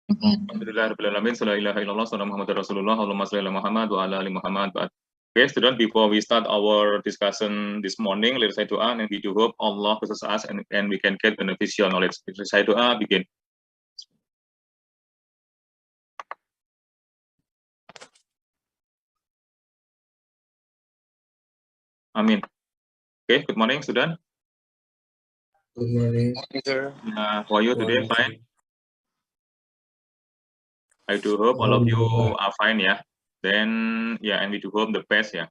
Alhamdulillahirrahmanirrahim. La ilaha illallah, sallallahu Muhammad Rasulullah, Allahumma salli ala Muhammad wa ala ali Muhammad. Okay, student, before we start our discussion this morning, let's say dua, and we do hope Allah blesses us and we can get beneficial knowledge. Let's say dua, begin. Amin. Okay, good morning, student. Good morning. Sir. How are you today? Fine? I do hope all of you are fine, yeah. Then, yeah, and we do hope the best, yeah.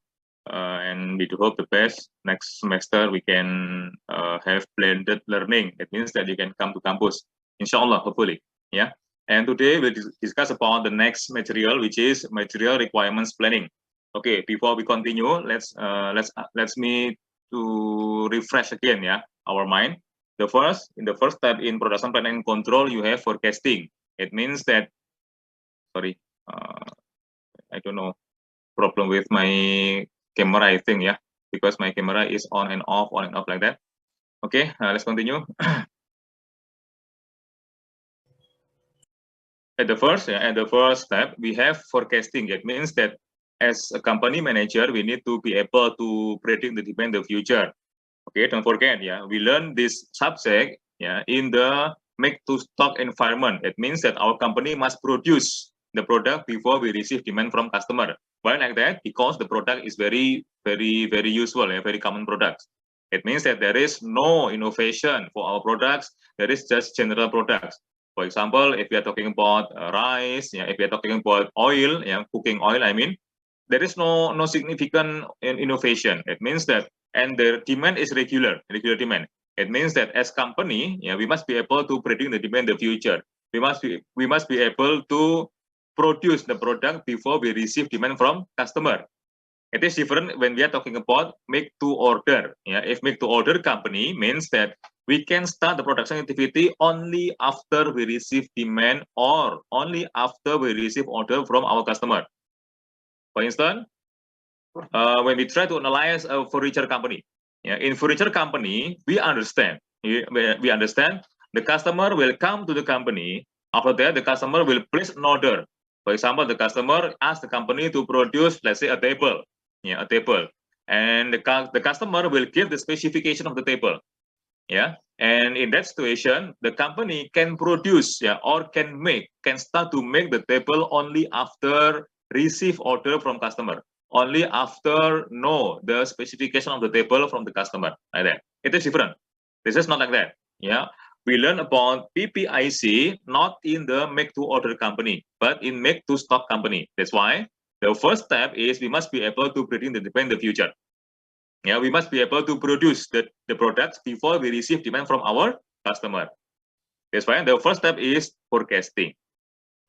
And we do hope the best. Next semester we can have blended learning. It means that you can come to campus, inshallah, hopefully, yeah. And today we'll discuss about the next material, which is material requirements planning. Okay, before we continue, let's me to refresh again, yeah, our mind. In the first step in production planning and control, you have forecasting. It means that, sorry, I don't know, problem with my camera, I think, yeah, because my camera is on and off like that. Okay, let's continue. At the first step, we have forecasting. It means that as a company manager, we need to be able to predict the demand in the future. Okay, don't forget, yeah, we learn this subject, yeah, in the make to stock environment. It means that our company must produce the product before we receive demand from customer. Why like that? Because the product is very useful, a very common product. It means that there is no innovation for our products. There is just general products. For example, if we are talking about rice, yeah, if we are talking about oil, yeah, cooking oil, I mean, there is no significant innovation. It means that, and the demand is regular demand. It means that as company, yeah, we must be able to predict the demand in the future. We must be able to produce the product before we receive demand from customer. It is different when we are talking about make to order. Yeah, if make to order company means that we can start the production activity only after we receive demand or only after we receive order from our customer. For instance, when we try to analyze a furniture company, yeah, in furniture company, we understand the customer will come to the company. After that, the customer will place an order. For example, the customer asks the company to produce, let's say, a table, yeah, a table, and the customer will give the specification of the table, yeah. And in that situation, the company can produce, yeah, or can start to make the table only after receive order from customer, only after know the specification of the table from the customer, like that. It is different. This is not like that, yeah. We learn about PPIC not in the make to order company, but in make to stock company. That's why the first step is we must be able to predict the demand in the future. Yeah, we must be able to produce the products before we receive demand from our customer. That's why the first step is forecasting.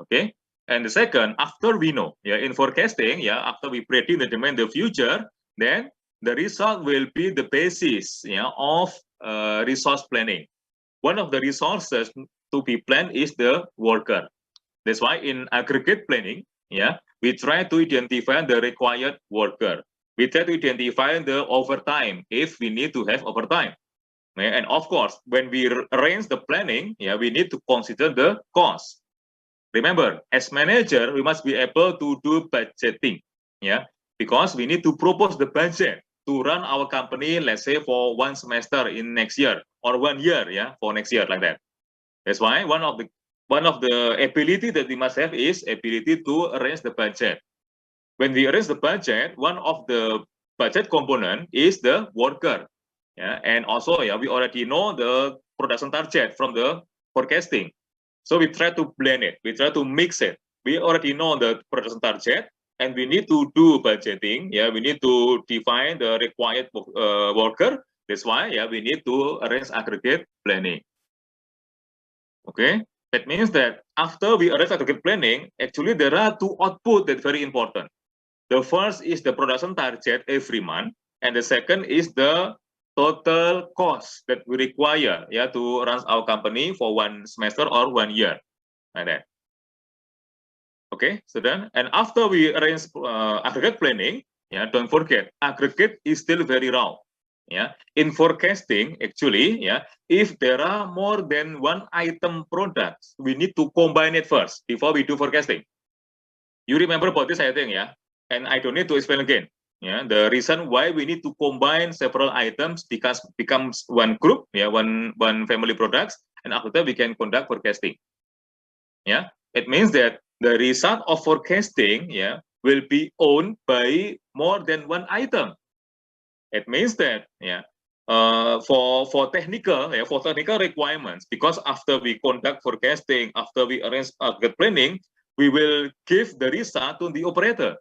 Okay, and the second, after we know, yeah, in forecasting, yeah, after we predict the demand in the future, then the result will be the basis, yeah, of resource planning. One of the resources to be planned is the worker. That's why in aggregate planning, yeah, we try to identify the required worker. We try to identify the overtime if we need to have overtime. And of course, when we arrange the planning, yeah, we need to consider the cost. Remember, as manager, we must be able to do budgeting, yeah, because we need to propose the budget to run our company, let's say for one semester in next year or 1 year, yeah, for next year, like that. That's why one of the ability that we must have is ability to arrange the budget. When we arrange the budget, one of the budget component is the worker. Yeah, and also, yeah, we already know the production target from the forecasting. So we try to blend it. We try to mix it. We already know the production target, and we need to do budgeting. Yeah, we need to define the required worker. That's why, yeah, we need to arrange aggregate planning. Okay, that means that after we arrange aggregate planning, actually there are two outputs that very important. The first is the production target every month, and the second is the total cost that we require, yeah, to run our company for one semester or 1 year, like that. Okay, so then, and after we arrange aggregate planning, yeah, don't forget, aggregate is still very raw. Yeah, in forecasting, actually, yeah, if there are more than one item products, we need to combine it first before we do forecasting. You remember about this, I think, yeah, and I don't need to explain again. Yeah, the reason why we need to combine several items because becomes one group, yeah, one family products, and after that we can conduct forecasting. Yeah, it means that the result of forecasting, yeah, will be owned by more than one item. It means that, yeah, for technical, yeah, for technical requirements, because after we conduct forecasting, after we arrange target planning, we will give the result to the operator,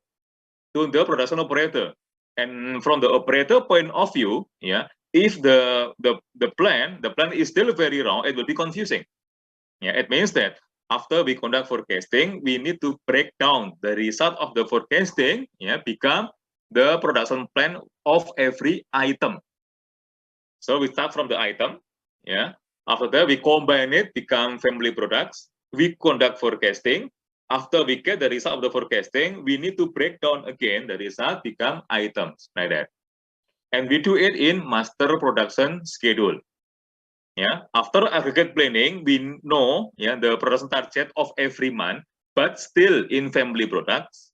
to the production operator, and from the operator point of view, yeah, if the plan is still very wrong, it will be confusing. Yeah, it means that after we conduct forecasting, we need to break down the result of the forecasting, yeah, become the production plan of every item. So we start from the item, yeah. After that, we combine it, become family products. We conduct forecasting. After we get the result of the forecasting, we need to break down again the result, become items, like that. And we do it in master production schedule. Yeah, after aggregate planning, we know, yeah, the production target of every month, but still in family products.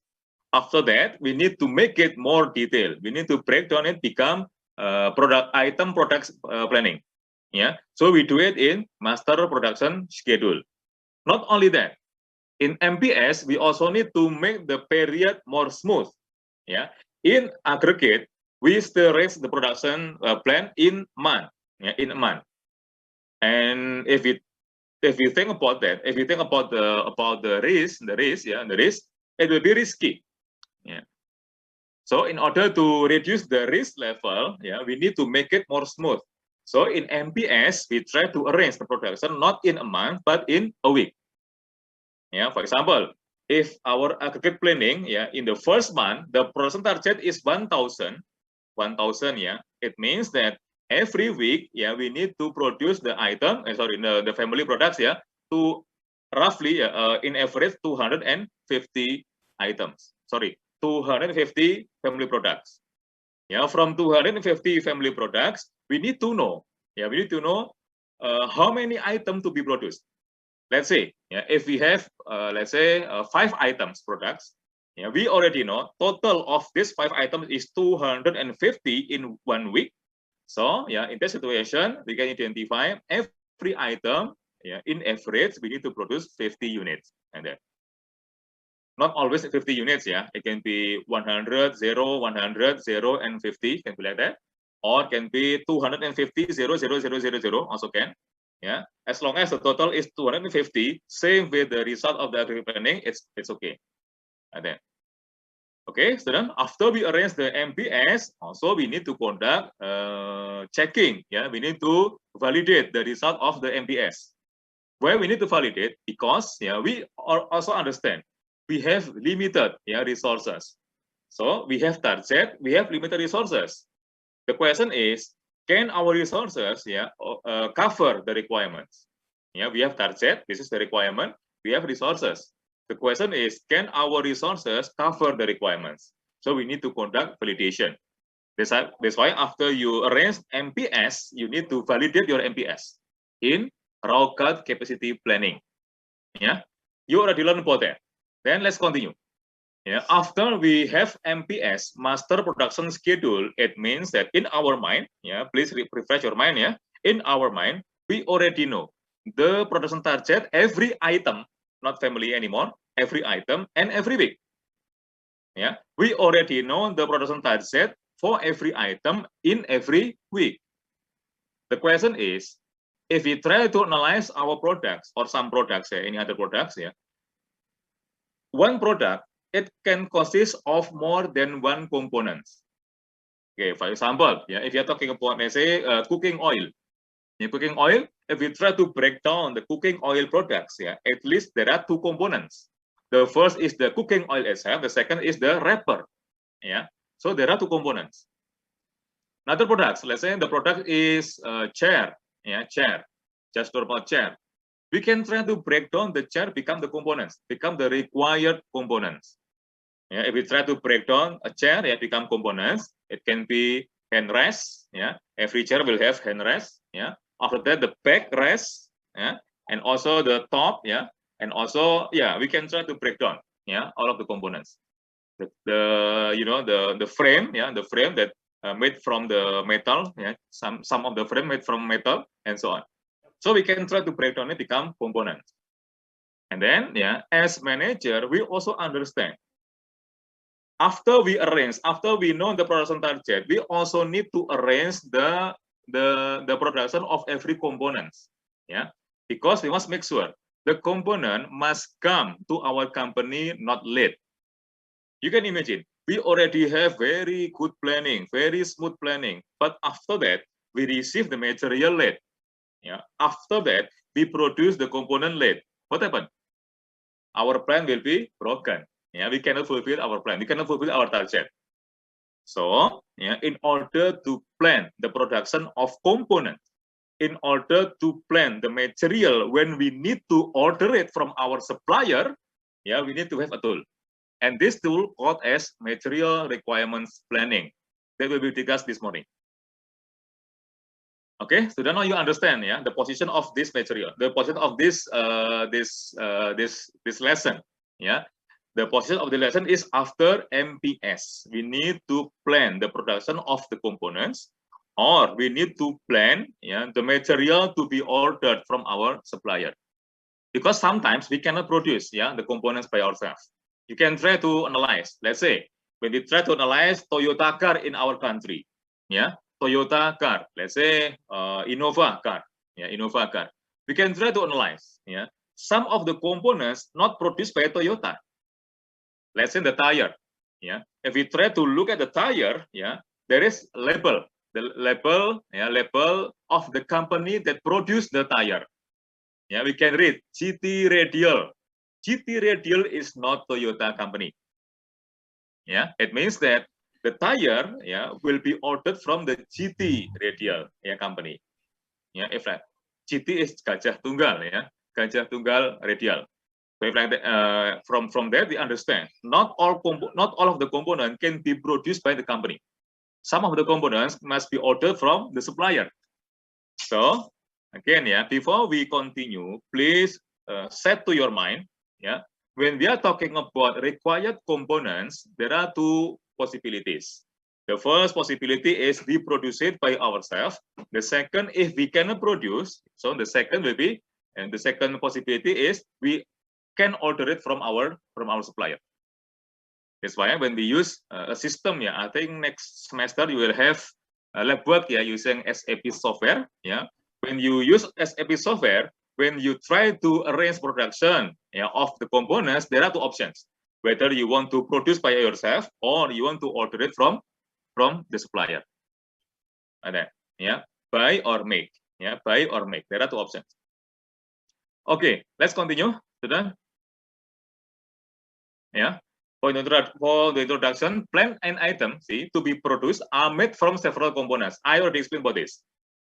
After that, we need to make it more detailed. We need to break down it, become products planning. Yeah, so we do it in master production schedule. Not only that, in MPS, we also need to make the period more smooth. Yeah, in aggregate, we still raise the production plan in month. Yeah, in a month. And if you think about that, if you think about the risk, it will be risky. Yeah. So in order to reduce the risk level, yeah, we need to make it more smooth. So in MPS, we try to arrange the production not in a month but in a week. Yeah, for example, if our aggregate planning, yeah, in the first month the production target is 1,000, yeah, it means that every week, yeah, we need to produce the item, the family products, yeah, to roughly, in average 250 items. Sorry, 250 family products. Yeah, from 250 family products, we need to know, yeah, how many items to be produced. Let's say, yeah, if we have, let's say, 5 items products, yeah, we already know total of this 5 items is 250 in 1 week. So, yeah, in that situation, we can identify every item, yeah, in average, we need to produce 50 units. And then, not always 50 units, yeah, it can be 100, 0, 100, 0, and 50, can be like that. Or can be 250, 0, 0, 0, 0, 0, also can. Yeah, as long as the total is 250, same with the result of the aggregate planning, it's okay. And then, okay, student, after we arrange the MPS, also we need to conduct checking. Yeah, we need to validate the result of the MPS. Why we need to validate? Because, yeah, we also understand we have limited, yeah, resources. So we have target, we have limited resources. The question is, can our resources, yeah, cover the requirements? Yeah, we have target, this is the requirement, we have resources. The question is, can our resources cover the requirements? So we need to conduct validation. That's why after you arrange MPS, you need to validate your MPS in raw cut capacity planning. Yeah, you already learned about that. Then let's continue. Yeah, after we have MPS, master production schedule, it means that in our mind, yeah, please refresh your mind, yeah, in our mind, we already know the production target every item, not family anymore, every item and every week. Yeah, we already know the production target for every item in every week. The question is, if we try to analyze our products or some products, yeah, any other products, yeah, one product, it can consist of more than one components. Okay, for example, yeah, if you're talking about, let's say, cooking oil, in cooking oil, if we try to break down the cooking oil products, yeah, at least there are 2 components. The first is the cooking oil itself. The second is the wrapper. Yeah, so there are 2 components. Another products, let's say the product is chair. Yeah, chair, just normal chair. We can try to break down the chair, become the components, become the required components. Yeah, if we try to break down a chair, it become components. It can be hand rest. Yeah, every chair will have hand rest. Yeah. After that, the back rest. Yeah, and also the top. Yeah, and also we can try to break down. Yeah, all of the components. The frame. Yeah, the frame that made from the metal. Yeah, some of the frame made from metal and so on. So we can try to break down it become components. And then as manager, we also understand. After we know the production target, we also need to arrange the production of every components. Yeah, because we must make sure the component must come to our company not late. You can imagine, we already have very good planning, very smooth planning, but after that, we receive the material late. Yeah. After that, we produce the component late. What happened? Our plan will be broken. Yeah, we cannot fulfill our plan. We cannot fulfill our target. So, in order to plan the production of components, in order to plan the material when we need to order it from our supplier, we need to have a tool. And this tool called as material requirements planning. That will be discussed this morning. Okay, so now you understand, the position of this material, the position of this lesson. Yeah, the position of the lesson is after MPS. We need to plan the production of the components, or we need to plan the material to be ordered from our supplier. Because sometimes we cannot produce the components by ourselves. You can try to analyze. Let's say when we try to analyze Toyota car in our country, Toyota car, let's say Innova car, Innova car. We can try to analyze. Some of the components not produced by Toyota. Let's say the tire. If we try to look at the tire, there is label, the label of the company that produced the tire. We can read GT Radial. GT Radial is not Toyota company. It means that the tire will be ordered from the GT Radial company. If like GT is Gajah Tunggal, Gajah Tunggal Radial. So if like that, from that we understand not all of the components can be produced by the company. Some of the components must be ordered from the supplier. So again, before we continue, please set to your mind, when we are talking about required components, there are two possibilities. The first possibility is we produce it by ourselves. The second, if we cannot produce, so the second will be, and the second possibility is we can order it from our supplier. That's why when we use a system, I think next semester you will have lab work using SAP software. When you use SAP software, when you try to arrange production of the components, there are two options: whether you want to produce by yourself or you want to order it from the supplier. And then, buy or make. Buy or make. There are two options. Okay, let's continue. Student. For the introduction, plant and item to be produced are made from several components. I already explained about this.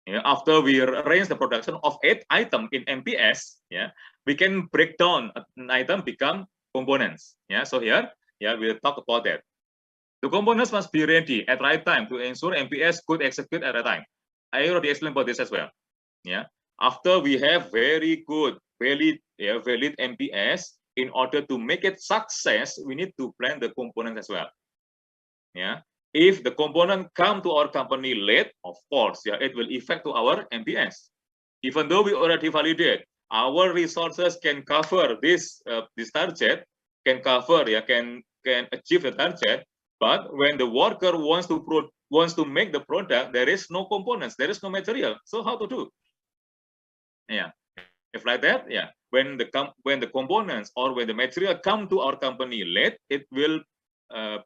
After we arrange the production of 8 items in MPS, we can break down an item become components. So here, we'll talk about that. The components must be ready at right time to ensure MPS could execute at a time. I already explained about this as well. After we have very good, valid MPS, in order to make it success, we need to plan the components as well. If the component come to our company late, of course, it will affect to our MPS. Even though we already validate, our resources can cover this target, can cover, can achieve the target. But when the worker wants to make the product, there is no components, there is no material. So how to do? If like that, when the components or when the material come to our company late, it will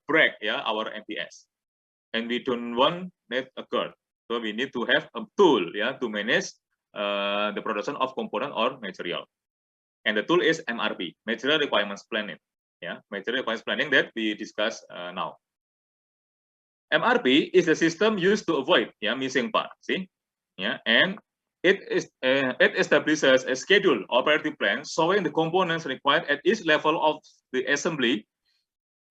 break our MPS. And we don't want that occur. So we need to have a tool to manage the production of component or material. And the tool is MRP, Material Requirements Planning. Material Requirements Planning that we discuss now. MRP is the system used to avoid missing part. And it establishes a schedule operating plan showing the components required at each level of the assembly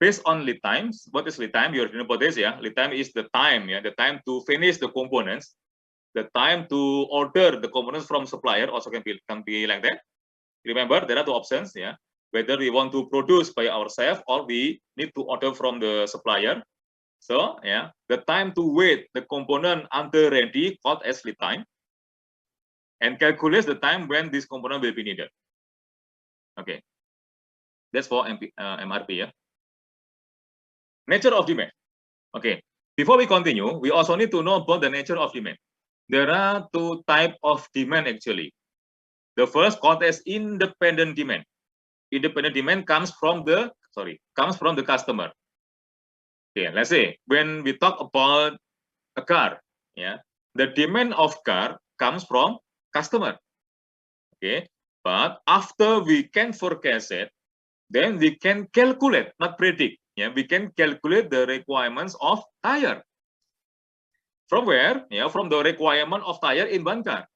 based on lead times. What is lead time? You already know about this, yeah. Lead time is the time, yeah, the time to finish the components, the time to order the components from supplier also can be like that. Remember, there are two options, yeah. Whether we want to produce by ourselves or we need to order from the supplier. So, yeah, the time to wait the component until ready called as lead time, and calculate the time when this component will be needed. Okay, that's for MRP, yeah. Nature of demand. Okay, before we continue, we also need to know about the nature of demand. There are two types of demand actually. The first called as independent demand. Independent demand comes from the customer. Okay, let's say when we talk about a car, yeah, the demand of car comes from customer. Okay, but after we can forecast it, then we can calculate, not predict. Yeah, we can calculate the requirements of tire. From where? Yeah, from the requirement of tire in one car.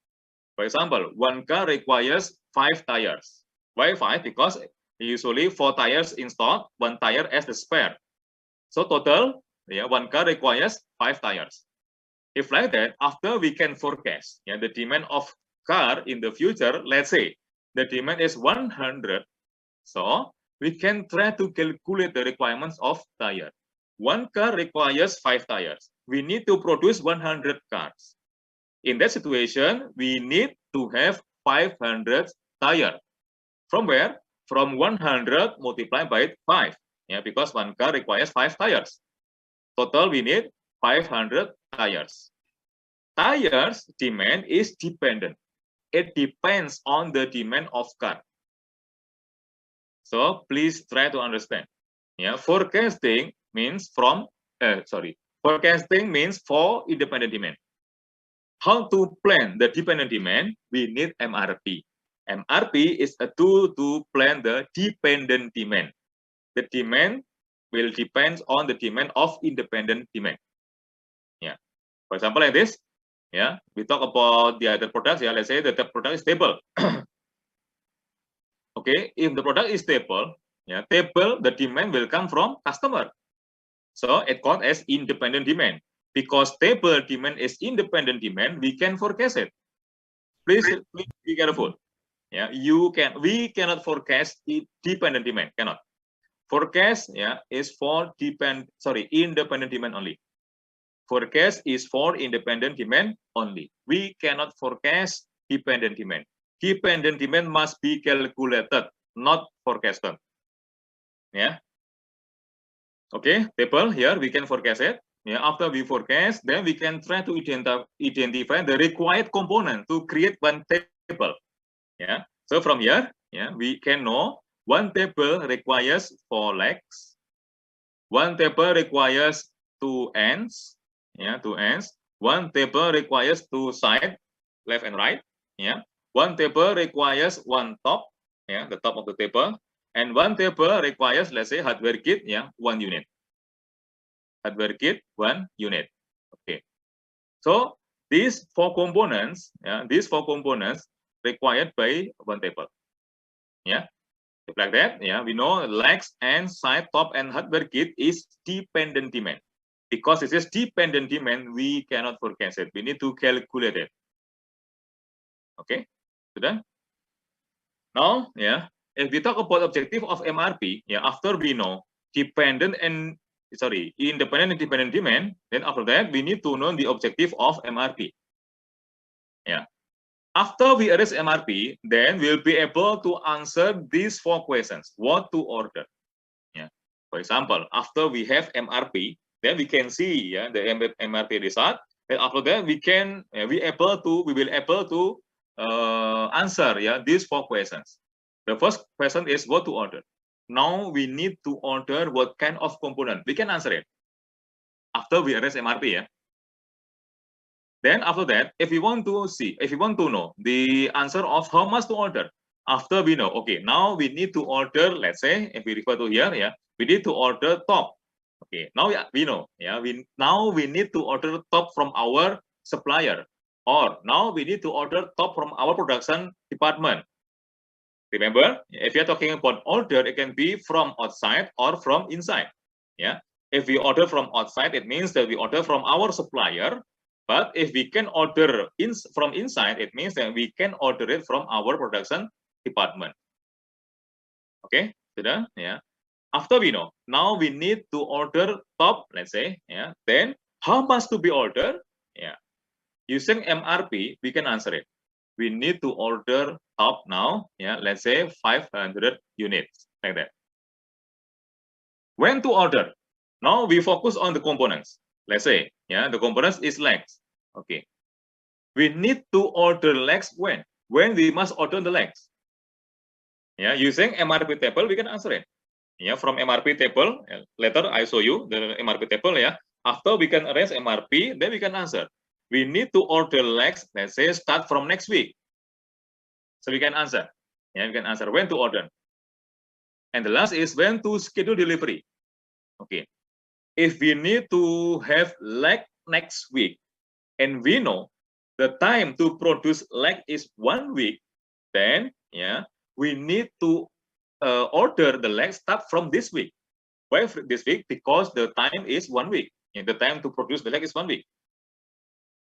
For example, one car requires 5 tires. Why 5? Because usually 4 tires installed, 1 tire as the spare. So total, yeah, one car requires 5 tires. If like that, after we can forecast, yeah, the demand of car in the future, let's say the demand is 100. So we can try to calculate the requirements of tire. One car requires 5 tires. We need to produce 100 cars. In that situation, we need to have 500 tires. From where? From 100 multiplied by 5. Yeah, because one car requires 5 tires. Total, we need 500 tires. Tires demand is dependent. It depends on the demand of car. So please try to understand. Yeah, forecasting means forecasting means for independent demand. How to plan the dependent demand? We need MRP. MRP is a tool to plan the dependent demand. The demand will depend on the demand of independent demand. Yeah. For example, like this. Yeah, we talk about the other products. Yeah, let's say that the product is stable. Okay, if the product is stable, yeah, stable, the demand will come from customer. So it called as independent demand. Because stable demand is independent demand, we can forecast it. Please be careful. Yeah, we cannot forecast dependent demand. Cannot. Forecast, yeah, is for independent demand only. Forecast is for independent demand only. We cannot forecast dependent demand. Dependent demand must be calculated, not forecasted. Yeah. Okay, table here we can forecast it. Yeah, after we forecast, then we can try to identify the required component to create one table. Yeah. So from here, yeah, we can know one table requires 4 legs. One table requires 2 ends. Yeah, 2 ends. One table requires 2 sides, left and right. Yeah. One table requires 1 top. Yeah, the top of the table. And one table requires, let's say, hardware kit, yeah, 1 unit. Hardware kit, 1 unit. Okay. So these 4 components, yeah, required by one table. Yeah. Like that, yeah, we know legs and side, top, and hardware kit is dependent demand. Because it is dependent demand, we cannot forecast it. We need to calculate it. Okay, sudah. Now, yeah, if we talk about objective of MRP, yeah, after we know independent and dependent demand, then after that we need to know the objective of MRP. Yeah. After we arrange MRP, then we'll be able to answer these 4 questions. What to order? Yeah. For example, after we have MRP, then we can see, yeah, the MRP result. And after that, we will able to answer, yeah, these 4 questions. The first question is what to order. Now we need to order what kind of component. We can answer it after we arrange MRP. Yeah. Then after that, if we want to know the answer of how much to order, after we know, okay, now we need to order, let's say, if we refer to here, yeah, we need to order top. Okay, now we know, yeah, we need to order top from our supplier, or now we need to order top from our production department. Remember, if you're talking about order, it can be from outside or from inside. Yeah. If we order from outside, it means that we order from our supplier. But if we can order from inside, it means that we can order it from our production department. Okay, sudah? Yeah. After we know, now we need to order top, let's say, yeah. Then how much to be ordered? Yeah. Using MRP, we can answer it. We need to order top now, yeah, let's say 500 units, like that. When to order? Now we focus on the components. Let's say, yeah, the components is legs. Okay. We need to order legs when? When we must order the legs. Yeah, using MRP table, we can answer it. Yeah, from MRP table, later I show you the MRP table, yeah. After we can arrange MRP, then we can answer. We need to order legs, let's say, start from next week. So we can answer. Yeah, we can answer when to order. And the last is when to schedule delivery. Okay. If we need to have leg next week, and we know the time to produce leg is 1 week, then yeah, we need to order the leg start from this week. Why this week? Because the time is 1 week. And the time to produce the leg is 1 week.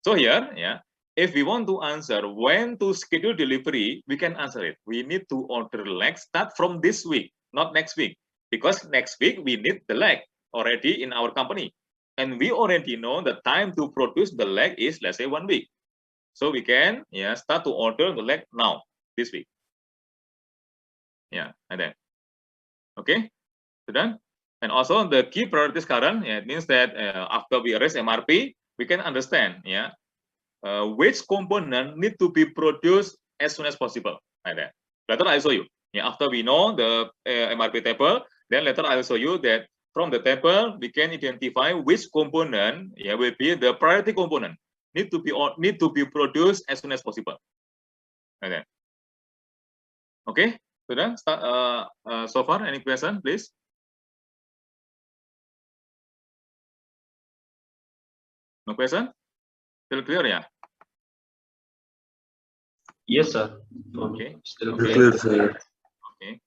So here, yeah, if we want to answer when to schedule delivery, we can answer it. We need to order leg start from this week, not next week, because next week we need the leg already in our company, and we already know the time to produce the leg is, let's say, 1 week. So we can, yeah, start to order the leg now this week. Yeah, and then, okay, so done. And also the key priorities current, yeah, it means that after we arrange MRP, we can understand, yeah, which component need to be produced as soon as possible, like that. Later I'll show you. Yeah, after we know the MRP table, then later I'll show you that from the table we can identify which component, yeah, will be the priority component need to be produced as soon as possible. Like that. Okay, so then start. So far, any question, please? No question? Still clear, yeah? Yes, sir. Okay. Still Okay. clear, sir. Okay.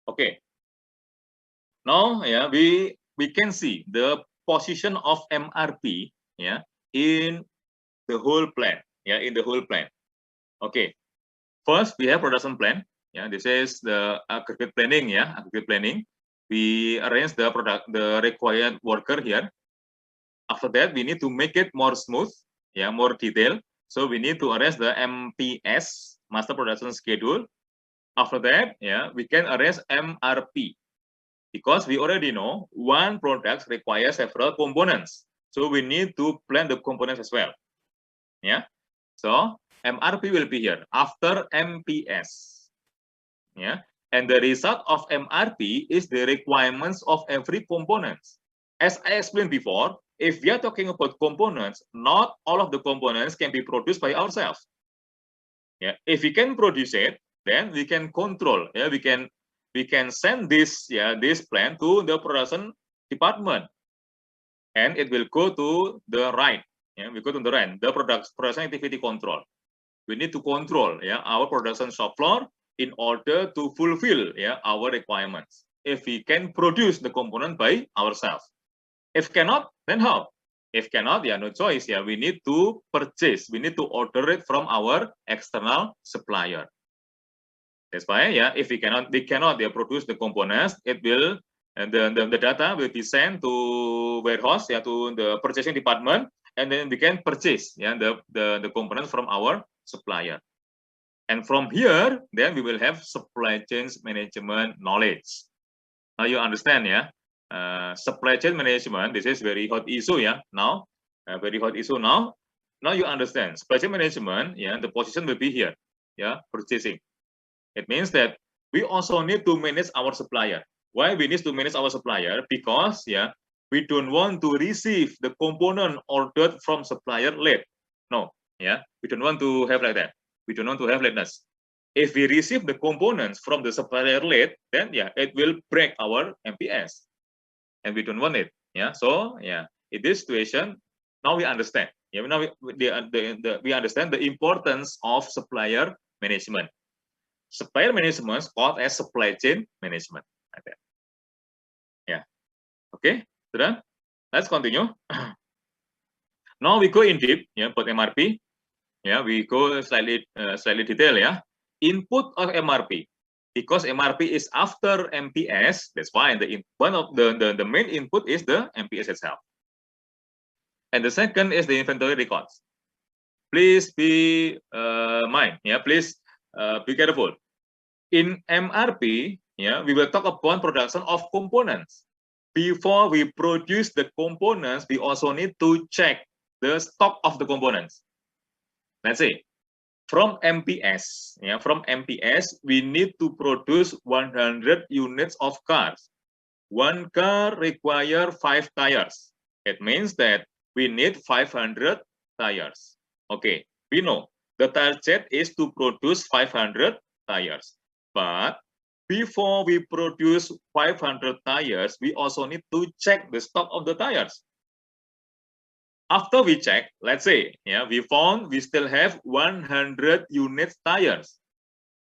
Okay. Now, yeah, we can see the position of MRP, yeah, in the whole plan, yeah, in the whole plan. Okay. First, we have production plan. Yeah, this is the aggregate planning. Yeah, aggregate planning. We arrange the required worker here. After that, we need to make it more smooth, yeah, more detailed. So we need to arrange the MPS, master production schedule. After that, yeah, we can arrange MRP, because we already know one product requires several components. So we need to plan the components as well. Yeah. So MRP will be here after MPS. Yeah. And the result of MRP is the requirements of every component. As I explained before, if we are talking about components, not all of the components can be produced by ourselves. Yeah. If we can produce it, then we can control. Yeah, we can send this, yeah, this plan to the production department, and it will go to the right. Yeah, we go to the right, the production activity control. We need to control, yeah, our production shop floor in order to fulfill, yeah, our requirements. If we can produce the component by ourselves, if cannot, then how? If cannot, yeah, no choice. Yeah, we need to purchase. We need to order it from our external supplier. That's why, yeah, if we cannot yeah, produce the components, it will, and the data will be sent to warehouse, yeah, to the purchasing department, and then we can purchase, yeah, the components from our supplier. And from here, then we will have supply chain management knowledge. Now you understand, yeah? Supply chain management, this is very hot issue, yeah, now. Very hot issue now. Now you understand, supply chain management, yeah, the position will be here, yeah, purchasing. It means that we also need to manage our supplier. Why we need to manage our supplier? Because, yeah, we don't want to receive the component ordered from supplier late. No, yeah, we don't want to have like that. We don't want to have lateness. If we receive the components from the supplier late, then yeah, it will break our MPS, and we don't want it. Yeah, so yeah, in this situation, now we understand. Yeah, now we understand the importance of supplier management. Supplier management is called as supply chain management. Like that. Yeah. Okay. So then, let's continue. Now we go in deep. Yeah, for MRP. Yeah, we go slightly detail. Yeah, input of MRP, because MRP is after MPS. That's why one of the main input is the MPS itself, and the second is the inventory records. Please be mind. Yeah, please be careful. In MRP, yeah, we will talk about production of components. Before we produce the components, we also need to check the stock of the components. Let's say from MPS, yeah, from MPS, we need to produce 100 units of cars. One car require 5 tires. It means that we need 500 tires. Okay, we know the target is to produce 500 tires. But before we produce 500 tires, we also need to check the stock of the tires. After we check, let's say, yeah, we found we still have 100 units tires.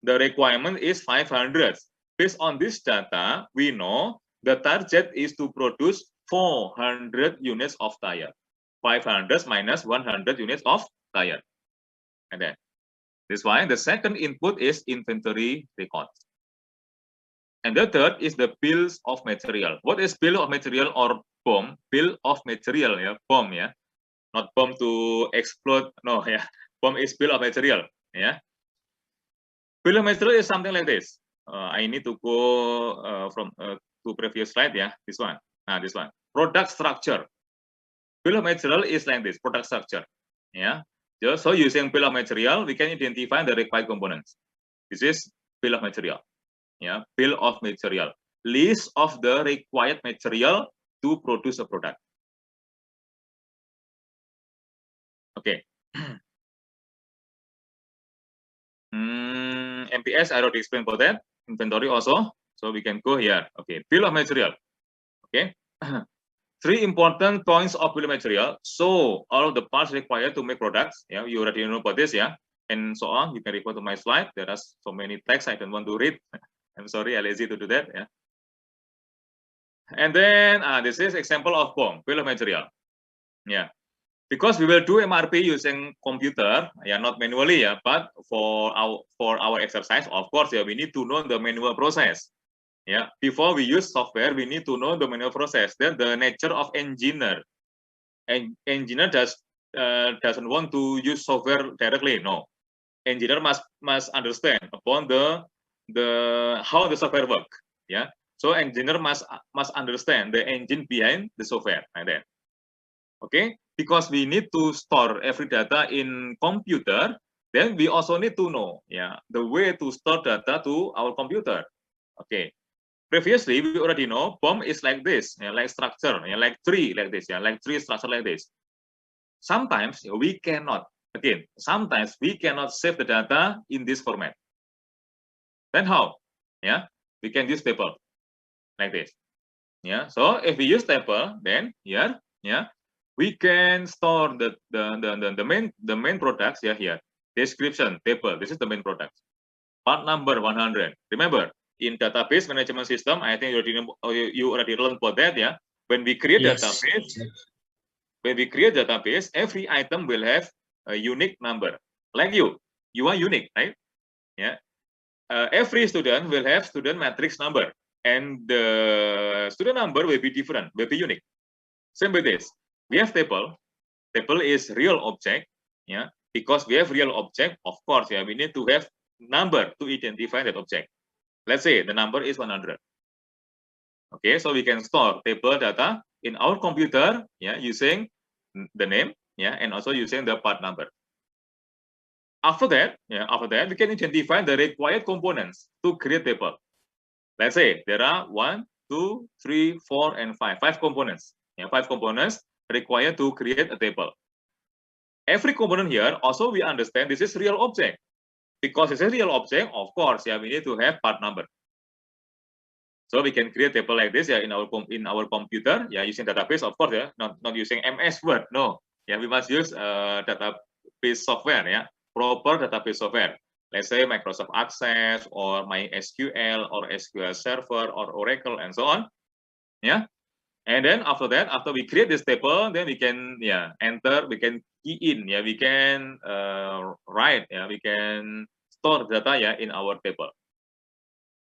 The requirement is 500. Based on this data, we know the target is to produce 400 units of tire. 500 minus 100 units of tire. And then, this is why the second input is inventory records. And the third is the bills of material. What is bill of material or BOM? Bill of material, yeah, BOM, yeah. Not bomb to explode. No, yeah. Bomb is bill of material. Yeah. Bill of material is something like this. I need to go from to previous slide. Yeah, this one. This one. Product structure. Bill of material is like this. Product structure. Yeah. Just so using bill of material, we can identify the required components. This is bill of material. Yeah. Bill of material. List of the required material to produce a product. Okay. MPS, I already explained about that. Inventory also. So we can go here. Okay. Bill of material. Okay. 3 important points of bill of material. So all of the parts required to make products. Yeah, you already know about this. Yeah. And so on. You can refer to my slide. There are so many texts I don't want to read. I'm sorry, I'm lazy to do that. Yeah. And then this is example of BOM, bill of material. Yeah. Because we will do MRP using computer, yeah, not manually, yeah, but for our exercise, of course, yeah, we need to know the manual process. Yeah, before we use software, we need to know the manual process. Then the nature of engineer, and engineer doesn't want to use software directly. No, engineer must understand upon the how the software work. Yeah, so engineer must understand the engine behind the software, like that. Okay, because we need to store every data in computer, then we also need to know, yeah, the way to store data to our computer. Okay, previously we already know BOM is like this, yeah, like structure, yeah, like tree, like this, yeah, like tree structure like this. Sometimes we cannot, again, sometimes we cannot save the data in this format. Then how? Yeah, we can use table like this. Yeah, so if we use table, then here, yeah, we can store the main products. Yeah, here description table. This is the main products. Part number 100. Remember, in database management system, I think you already learned about that. Yeah, when we create database, every item will have a unique number. Like you are unique, right? Yeah. Every student will have student matrix number, and the student number will be different, will be unique. Same with this. We have table. Table is real object, yeah. Because we have real object, of course, yeah, we need to have number to identify that object. Let's say the number is 100. Okay, so we can store table data in our computer, yeah, using the name, yeah, and also using the part number. After that, we can identify the required components to create table. Let's say there are 1, 2, 3, 4, and 5. 5 components. Yeah, 5 components required to create a table. Every component here, also we understand this is real object. Because it's a real object, of course, yeah, we need to have part number. So we can create table like this, yeah, in our computer, yeah, using database, of course, yeah, not using MS Word, no. Yeah, we must use database software, yeah, proper database software. Let's say Microsoft Access or MySQL or SQL Server or Oracle and so on. Yeah. And then after that, after we create this table, then we can enter, we can key in, we can write, we can store data in our table.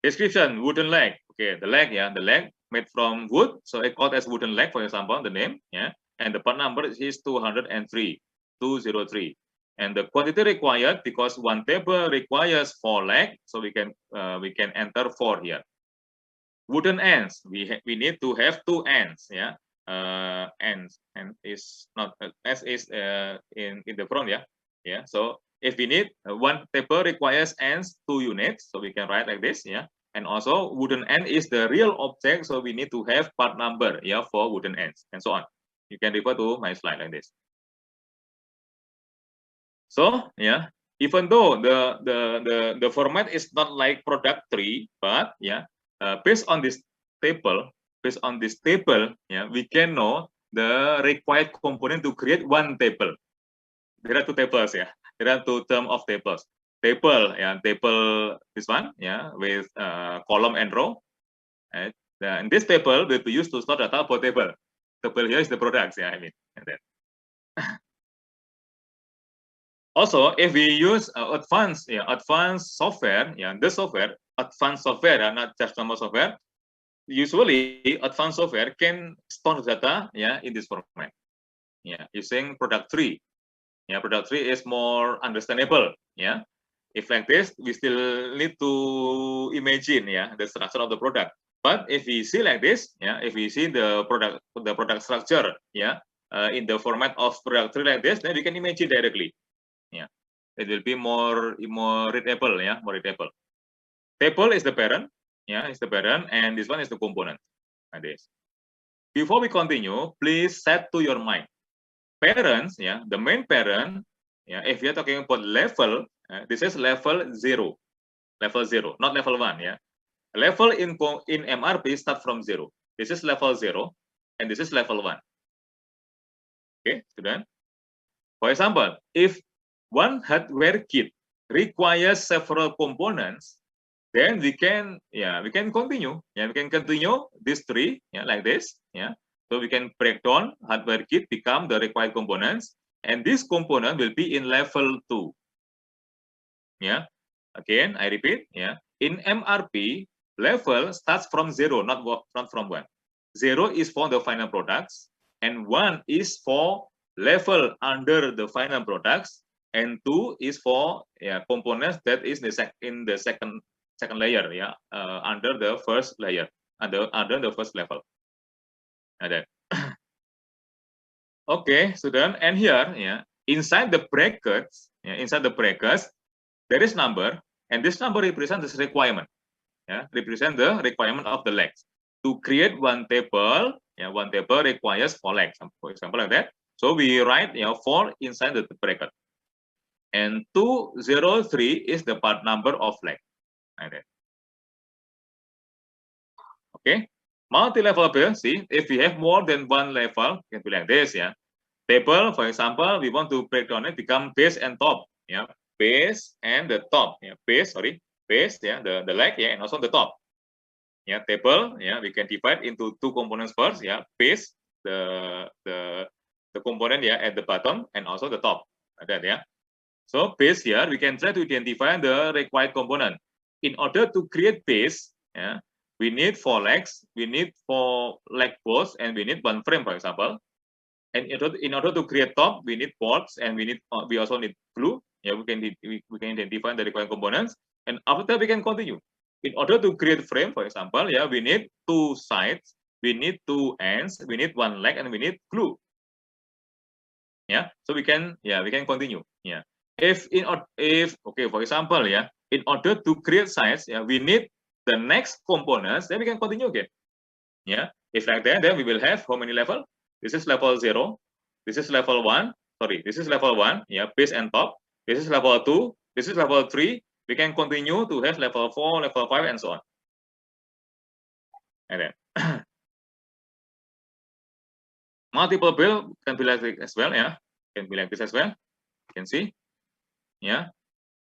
Description, wooden leg. Okay, the leg made from wood, so it called as wooden leg, for example, the name, and the part number is 203, 203. And the quantity required, because one table requires 4 legs, so we can enter 4 here. Wooden ends, we need to have 2 ends, ends, and is not s is in the front, so if we need one table requires ends 2 units, so we can write like this, and also wooden end is the real object, so we need to have part number, for wooden ends, and so on. You can refer to my slide like this. So even though the format is not like product tree, but based on this table, we can know the required component to create one table. There are 2 tables, there are 2 terms of tables. Table, table this one, with column and row. And this table will be used to store data for table. Table here is the products, I mean. And then also, if we use advanced software, this software, advanced software, not just normal software. Usually, advanced software can store data, in this format. Using product tree. Product tree is more understandable. If like this, we still need to imagine, the structure of the product. But if we see like this, if we see the product structure, in the format of product tree like this, then we can imagine directly. It will be more readable, more readable. Table is the parent, is the parent, and this one is the component. Like this. Before we continue, please set to your mind. Parents, the main parent, if we are talking about level, this is level 0, not level 1, Level in MRP start from 0. This is level 0, and this is level 1. Okay, student. For example, if one hardware kit requires several components, then we can continue. We can continue this tree, like this. So we can break down hardware kit, become the required components, and this component will be in level 2. Again, I repeat. In MRP, level starts from 0, not from 1. 0 is for the final products, and 1 is for level under the final products, and 2 is for components that is in the second layer, under the first layer, under the first level. And then okay, student, and here, inside the brackets, there is number, and this number represents this requirement. Represent the requirement of the legs. To create one table, one table requires 4 legs, for example, like that. So we write 4 inside the bracket, and 203 is the part number of leg. Like that. Okay, multi-level table. See, if we have more than 1 level, it can be like this. Table, for example, we want to break down it, become base and top. Base and the top. Base, the leg, and also the top. Table, we can divide into 2 components first. Base, the component at the bottom, and also the top. Like that. So base here, we can try to identify the required component. In order to create base, we need 4 legs, we need 4 leg bolts, and we need 1 frame, for example. And in order to create top, we need bolts, and we also need glue. We can identify the required components, and after that we can continue. In order to create frame, for example, we need 2 sides, we need 2 ends, we need 1 leg, and we need glue. So we can continue. If for example, in order to create sides, we need the next components, then we can continue again. If like that, then we will have how many level? This is level 0. This is level 1. Sorry, this is level 1. Base and top. This is level 2. This is level 3. We can continue to have level 4, level 5, and so on. And then multiple build can be like as well. Can be like this as well. You can see. Yeah.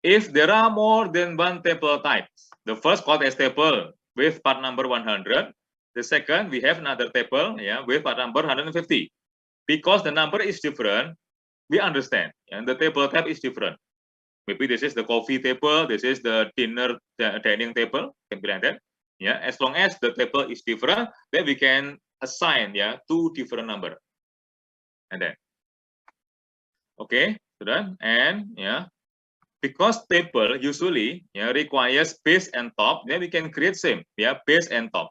If there are more than one table types, the first called as table with part number 100. The second, we have another table, yeah, with part number 150. Because the number is different, we understand, and the table type is different. Maybe this is the coffee table, this is the dinner dining table, can be like that. Yeah, as long as the table is different, then we can assign, yeah, two different number. And then, okay, so done. And yeah, because table usually, yeah, requires base and top, then we can create same, yeah, base and top.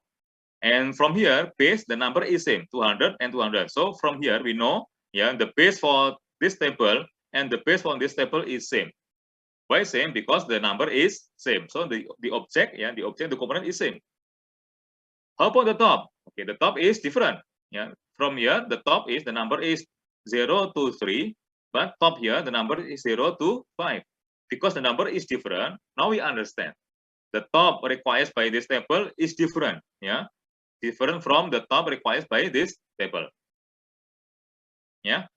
And from here, base, the number is same, 200 and 200. So from here, we know, yeah, the base for this table and the base for this table is same. Why same? Because the number is same. So the object, yeah, the component is same. How about the top? Okay, the top is different. Yeah, from here, the top is, the number is 0 to 3, but top here, the number is 0 to 5. Because the number is different, now we understand. The top required by this table is different. Yeah, different from the top required by this table. Yeah,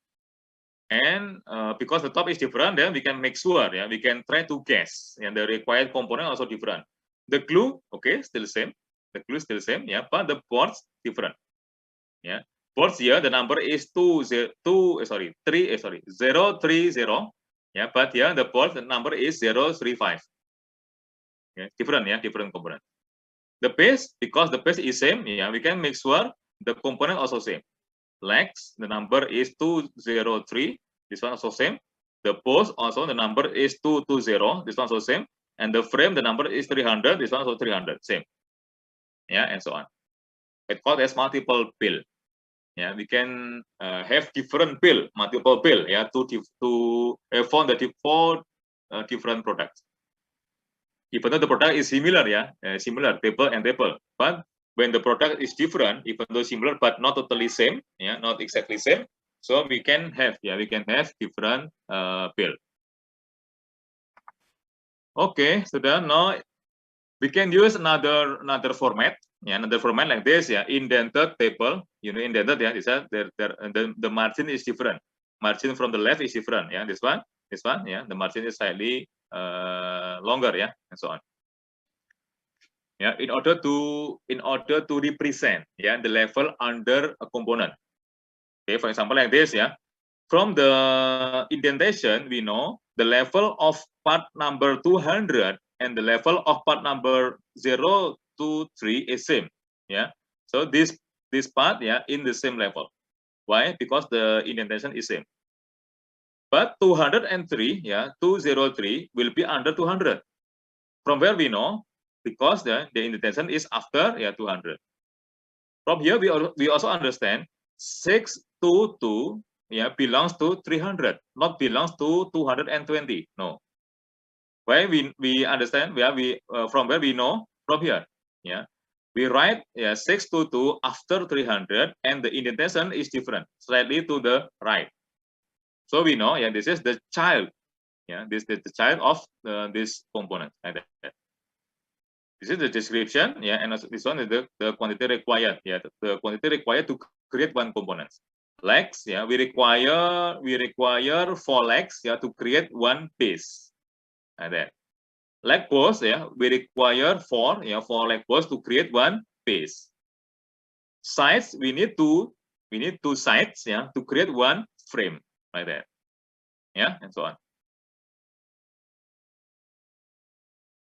and because the top is different, then we can make sure, yeah, we can try to guess, and the required component also different. The glue, okay, still same. The glue still same, yeah, but the ports different. Yeah, ports here the number is 030. Yeah, but here the port the number is 035. Yeah, different, yeah, different component. The base, because the base is same, yeah, we can make sure the component also same. Legs, the number is 203. This one also same. The post also the number is 220. This one also same. And the frame, the number is 300. This one also 300. Same. Yeah, and so on. It's called as multiple bill. Yeah, we can have different bill, multiple bill. Yeah, to for the four different products. Even though the product is similar, yeah, similar table and table, but when the product is different, even though similar but not totally same, yeah, not exactly same, so we can have, yeah, we can have different bill. Okay, so then now we can use another format, yeah, another format like this, yeah, indented table. You know, indented, yeah, is that the margin is different. Margin from the left is different, yeah. This one, yeah, the margin is slightly longer, yeah, and so on. Yeah, in order to represent, yeah, the level under a component. Okay, for example, like this, yeah. From the indentation, we know the level of part number 200 and the level of part number 0 to 3 is same. Yeah. So this part, yeah, in the same level. Why? Because the indentation is same. But 203, yeah, 203 will be under 200. From where we know? Because the indentation is after, yeah, 200. From here, we also understand 622, yeah, belongs to 300, not belongs to 220. No. Why we understand? Where we from where we know? From here. Yeah, we write, yeah, 622 after 300, and the indentation is different, slightly to the right. So we know, yeah, this is the child. Yeah, this is the child of this component. Like that. This is the description, yeah, and also this one is the quantity required, yeah, the quantity required to create one component. Legs, yeah, we require 4 legs, yeah, to create one base. Like that. Leg post, yeah, we require 4 leg posts to create one base. Sides, we need 2 sides, yeah, to create one frame, like that. Yeah, and so on.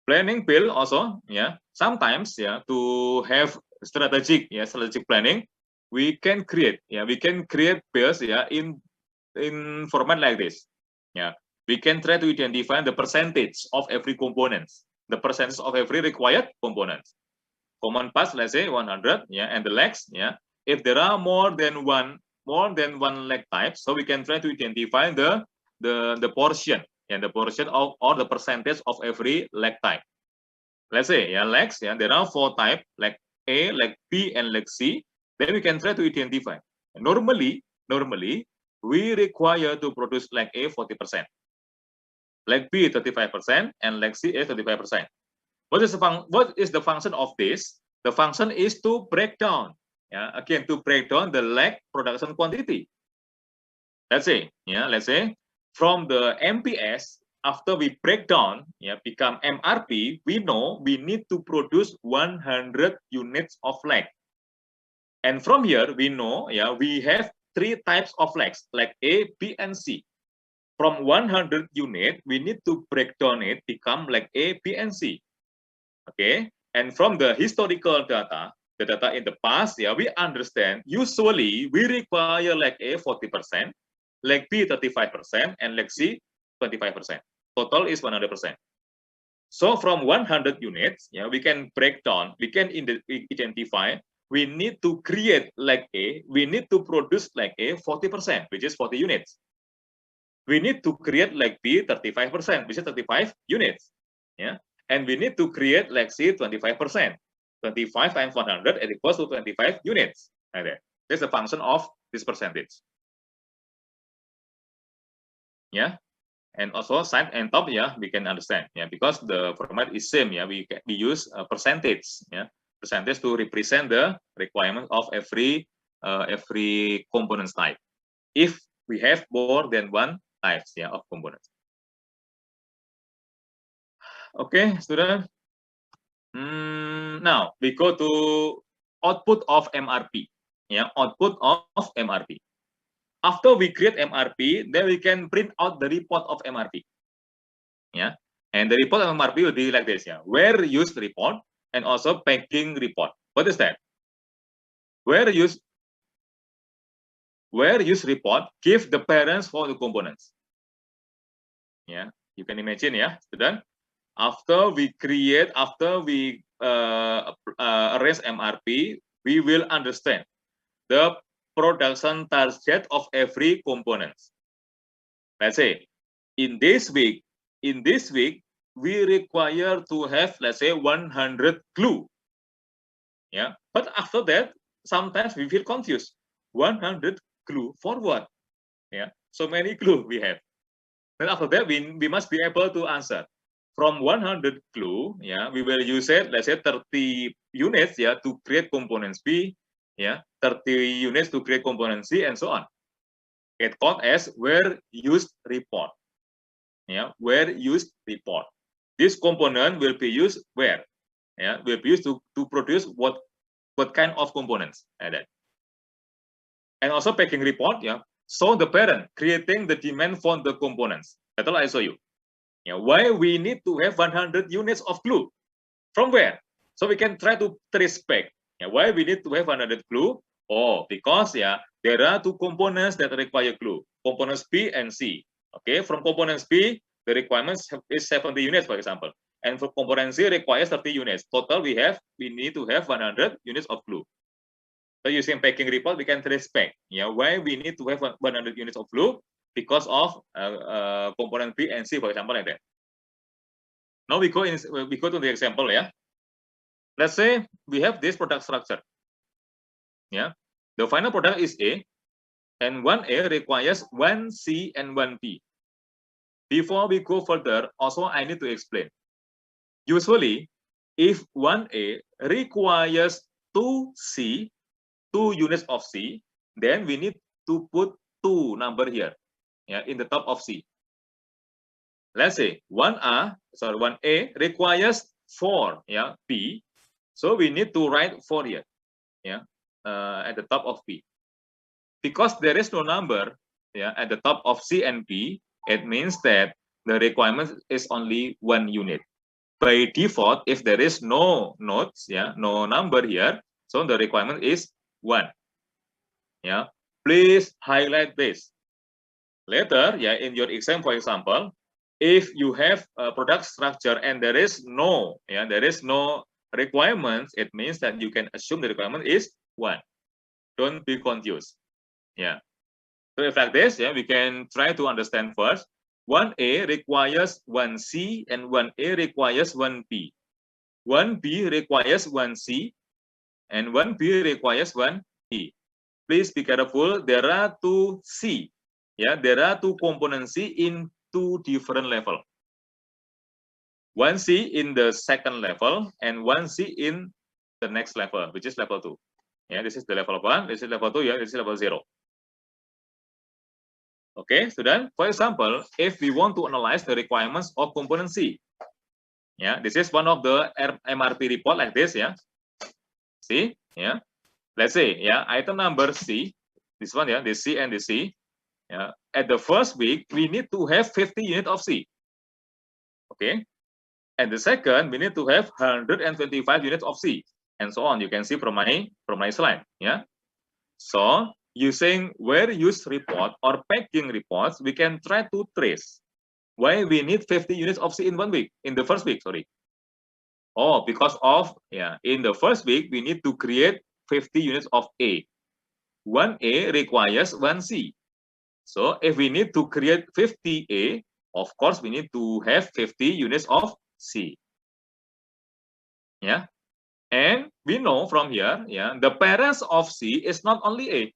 Planning bill also, yeah, sometimes, yeah, to have strategic planning, we can create bills, yeah, in format like this. Yeah, we can try to identify the percentage of every component, the percentage of every required component. Common parts, let's say 100, yeah, and the legs, yeah. If there are more than one leg type, so we can try to identify the portion, and the portion of, or the percentage of every leg type. Let's say, yeah, legs, yeah, there are 4 type, leg A, leg B, and leg C. Then we can try to identify. Normally, we require to produce leg A 40%, leg B 35%, and leg C is 35%. What is the function of this? The function is to break down, yeah, again, to break down the leg production quantity. let's say, from the MPS, after we break down, become MRP, we know we need to produce 100 units of leg. And from here, we know, we have 3 types of legs, like A, B, and C. From 100 unit, we need to break down it, become like A, B, and C. Okay, and from the historical data, the data in the past, we understand usually we require leg A 40%, leg B 35%, and leg C 25%. Total is 100%. So from 100 units, we can break down, we can identify, we need to create leg A, we need to produce leg A 40%, which is 40 units. We need to create leg B 35%, which is 35 units. And we need to create leg C 25%. 25 times 100 is equals to 25 units. Okay. That's a function of this percentage. And also side and top, we can understand, because the format is same, we use a percentage, percentage to represent the requirement of every component type. If we have more than one types, of components. Okay, student. Now we go to output of MRP. Output of MRP. After we create MRP, then we can print out the report of MRP. And the report of MRP will be like this. Where used report and also packing report. What is that? Where use report give the parents for the components. You can imagine, student. After we arrange MRP, we will understand the production target of every component. Let's say in this week, we require to have, let's say, 100 glue. But after that, sometimes we feel confused. 100 glue for what? So many glue we have. Then after that, we must be able to answer. From 100 glue, we will use it, let's say 30 units, to create components B, 30 units to create component C, and so on. It called as where used report. Where used report. This component will be used where? Will be used to produce what kind of components. And also packing report, so the parent creating the demand for the components. That's all I show you. Why we need to have 100 units of glue? From where? So we can try to trace back. Why we need to have 100 glue? Oh, because there are 2 components that require glue. Components B and C. Okay, from components B, the requirements is 70 units, for example. And for component C requires 30 units. Total we need to have 100 units of glue. So using packing report, we can trace back. Why we need to have 100 units of glue? Because of component B and C, for example, like that. Now we go to the example. Let's say we have this product structure. The final product is A, and 1A requires 1C and 1B. Before we go further, also I need to explain. Usually, if 1A requires 2C, 2 units of C, then we need to put 2 number here, in the top of C. Let's say 1A requires 4, B. So we need to write 4 here, at the top of B. Because there is no number, at the top of C and B, it means that the requirement is only 1 unit. By default, if there is no nodes, no number here, so the requirement is 1. Please highlight this. Later, in your exam, for example, if you have a product structure and there is no requirements, it means that you can assume the requirement is 1. Don't be confused. So if like this, we can try to understand first. 1A requires 1C and 1A requires 1B. 1B requires 1C and 1B requires 1B. Please be careful. There are 2 C. There are 2 components C in 2 different levels. 1C in the second level and 1C in the next level, which is level 2. This is the level 1. This is level 2. This is level 0. Okay, student. For example, if we want to analyze the requirements of component C, yeah, this is one of the MRP report like this, yeah. See, yeah. Let's say, yeah, item number C, this one, yeah, this C and this C. Yeah, at the first week, we need to have 50 units of C. Okay, and the second, we need to have 125 units of C, and so on. You can see from my slide. Yeah. So using where use report or packing reports, we can try to trace why we need 50 units of C in 1 week, in the first week, sorry. Oh, because of, yeah, in the first week, we need to create 50 units of A. 1A requires 1C. So if we need to create 50A, of course, we need to have 50 units of C. Yeah. And we know from here, yeah, the parents of C is not only A.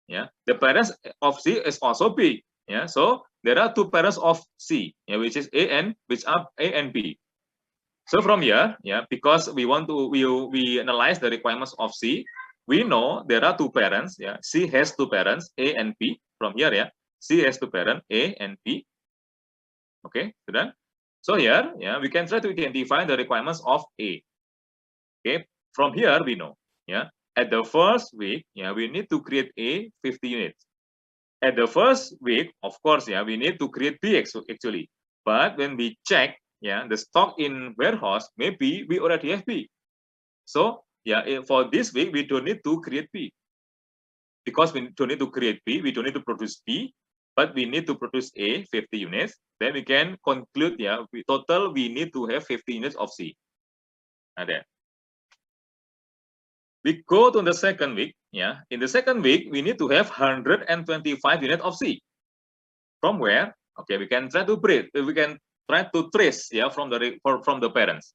Yeah, the parents of C is also B. Yeah, so there are two parents of C, yeah, which is A and which are A and B. So from here, yeah, because we want to we analyze the requirements of C, we know there are two parents. Yeah, C has two parents, A and B. From here, yeah, C has two parents, A and B. Okay, done. So here, yeah, we can try to identify the requirements of A. Okay, from here we know, yeah, at the first week, yeah, we need to create A 50 units. At the first week, of course, yeah, we need to create B actually. But when we check, yeah, the stock in warehouse, maybe we already have B. So yeah, for this week, we don't need to create B. Because we don't need to create B, we don't need to produce B, but we need to produce A 50 units. Then we can conclude, yeah, total we need to have 50 units of C. And then we go to the second week. Yeah, in the second week, we need to have 125 units of C. From where? Okay, we can try to trace, yeah, from the parents.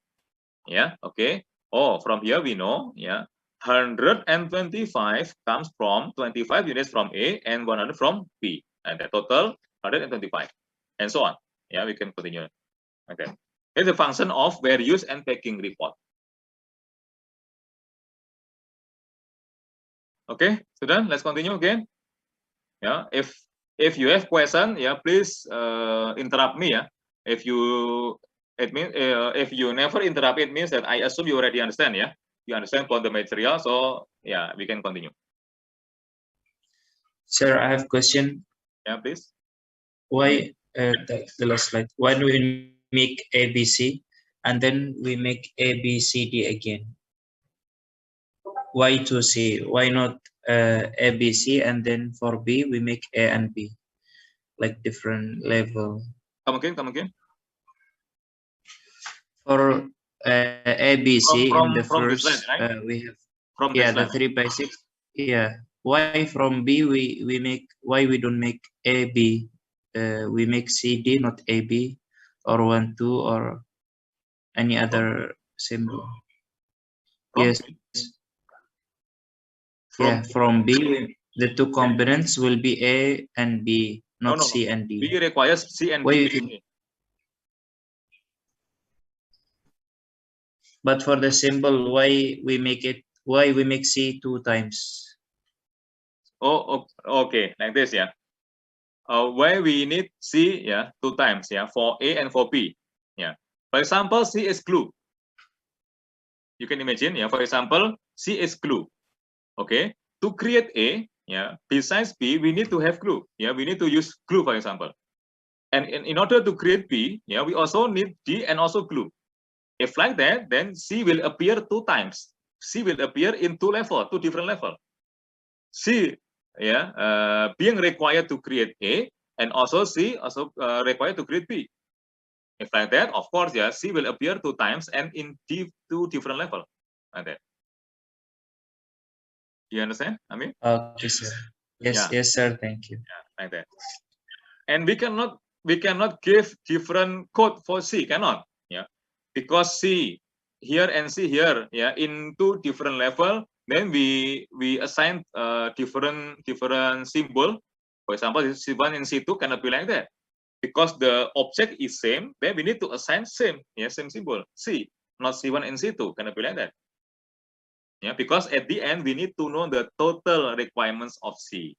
Yeah, okay. Oh, from here we know, yeah, 125 comes from 25 units from A and 100 from B, and the total 125, and so on. Yeah, we can continue. Okay, it's a function of where use and packing report. Okay, so then let's continue again. Yeah, if you have question, yeah, please interrupt me. Yeah, if you if you never interrupt, it means that I assume you already understand. Yeah, you understand from the material, so yeah, we can continue. Sir, I have question. Yeah, please. Why the last slide? Why do we make ABC and then we make ABCD again? Why to C? Why not ABC and then for B we make A and B, like different level? Come again. Come again. For ABC in the From this first slide, right? we have From yeah this the 3 by 6. Yeah. Why from B we make, why we don't make AB? We make CD, not AB, or 1 2 or any other symbol. Yes. B? Yeah, from B the two components will be A and B, not No. C and D. B requires C and Why D. But for the symbol, why we make C 2 times? Oh, okay, like this, yeah. Where we need C, yeah, 2 times, yeah, for A and for B, yeah. For example, C is glue. You can imagine, yeah. For example, C is glue. Okay, to create A, yeah, besides B, we need to have glue. Yeah, we need to use glue, for example. And in order to create B, yeah, we also need D and also glue. If like that, then C will appear 2 times. C will appear in 2 levels, 2 different levels. C, yeah, being required to create A, and also C also required to create B. If like that, of course, yeah, C will appear 2 times and in 2 different levels. Like that. You understand? I mean, Okay, sir. Yes, yeah. yes, sir. Thank you. Yeah, like that. And we cannot give different code for C, cannot, yeah, because C here and C here, yeah, in 2 different level. Then we assign different symbol. For example, C1 and C2 cannot be like that because the object is same. Then we need to assign same, yeah, same symbol C, not C1 and C2 cannot be like that. Yeah, because at the end we need to know the total requirements of C.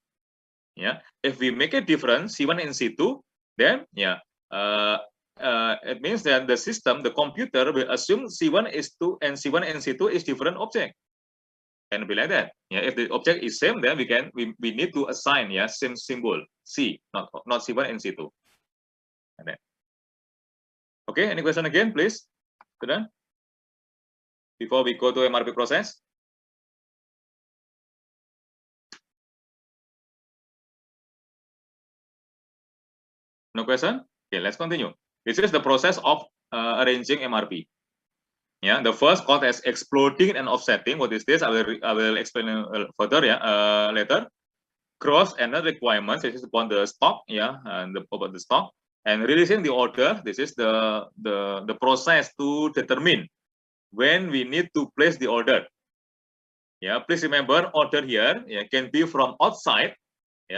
Yeah, if we make a difference C1 and C2, then yeah, it means that the system, the computer will assume C1 is 2 and C1 and C2 is different object. Can be like that. Yeah, if the object is same, then we need to assign same symbol C, not C1 and C2. And then, okay, any question again, please? Student? Before we go to MRP process. No question? Okay, let's continue. This is the process of arranging MRP. Yeah, the first called as exploding and offsetting. What is this? I will explain further. Yeah, later. Cross and requirements. This is upon the stock. Yeah, and about the stock and releasing the order. This is the process to determine when we need to place the order. Yeah, please remember order here can be from outside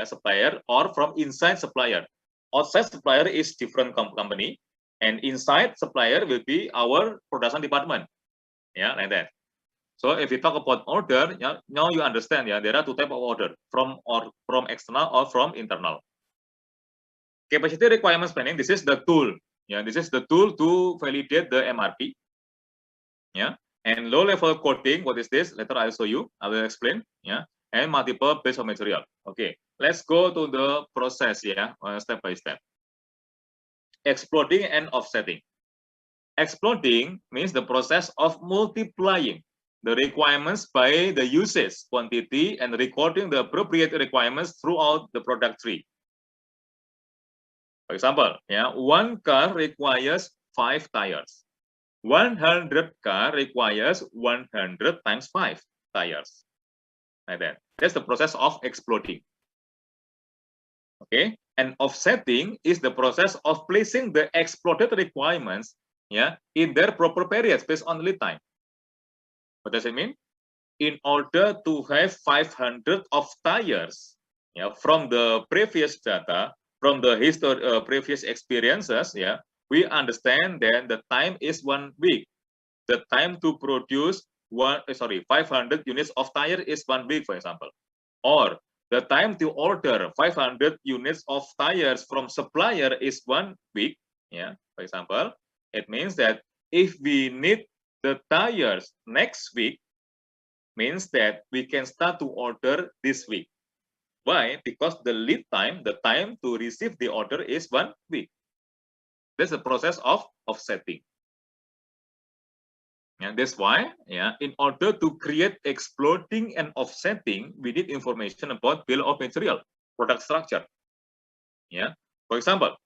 supplier or from inside supplier. Outside supplier is different company, and inside supplier will be our production department. Yeah, like that. So if we talk about order, now you understand. Yeah, there are two types of order: from external or from internal. Capacity requirements planning. This is the tool. Yeah, this is the tool to validate the MRP. Yeah, and low level coding. What is this? Later I'll show you. I will explain. Yeah, and multiple base of material. Okay, let's go to the process. Yeah, step by step. Exploding and offsetting. Exploding means the process of multiplying the requirements by the usage quantity and recording the appropriate requirements throughout the product tree. For example, one car requires 5 tires. 100 car requires 100 times 5 tires. Like that. That's the process of exploding. Okay, and offsetting is the process of placing the exploded requirements in their proper periods based on lead time. What does it mean? In order to have 500 of tires from the previous data, from the previous experiences, we understand that the time is 1 week. The time to produce 500 units of tire is 1 week, for example. Or the time to order 500 units of tires from supplier is 1 week. For example, it means that if we need the tires next week, means that we can start to order this week. Why? Because the lead time, the time to receive the order is 1 week. That's the process of offsetting. And that's why, in order to create exploding and offsetting, we need information about bill of material, product structure. For example,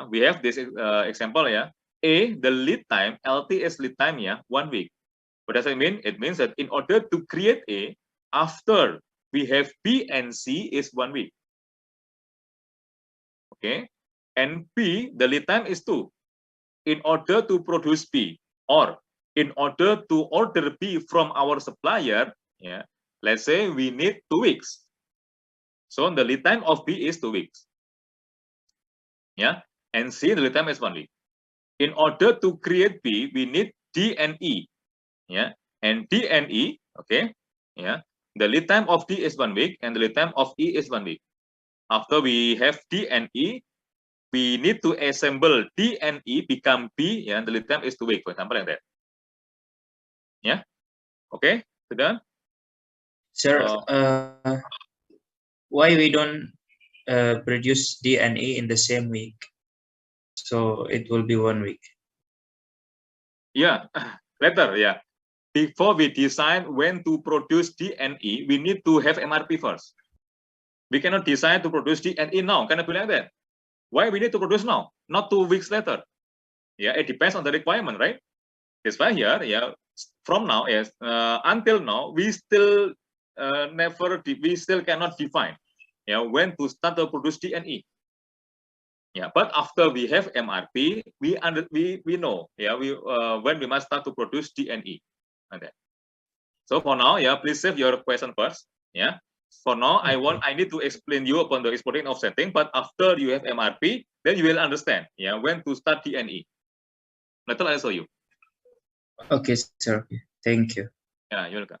we have this example. A, the lead time, LT is lead time, 1 week. What does it mean? It means that in order to create A, after we have B and C is 1 week. Okay, and P, the lead time is 2. In order to produce B, or in order to order B from our supplier, let's say we need 2 weeks. So the lead time of B is 2 weeks. And C, the lead time is 1 week. In order to create B, we need D and E. And D and E, okay, the lead time of D is 1 week and the lead time of E is 1 week. After we have D and E, we need to assemble D and E become B, and the lead time is 2 weeks, for example, like that. Okay, done. Sir, why we don't produce D and E in the same week? So it will be 1 week. Later, before we decide when to produce D and E, we need to have MRP first. We cannot decide to produce D and E now. Can I be like that? Why we need to produce now, not 2 weeks later? It depends on the requirement, right? That's why here, from now, until now, we still we still cannot define, when to start to produce D and E. But after we have MRP, we know, when we must start to produce D and E. Okay. So for now, please save your question first. For now, okay. I need to explain you upon the exporting offsetting, but after you have MRP, then you will understand, when to start D and E. Later I'll show you. Okay, sir. Thank you. You're welcome.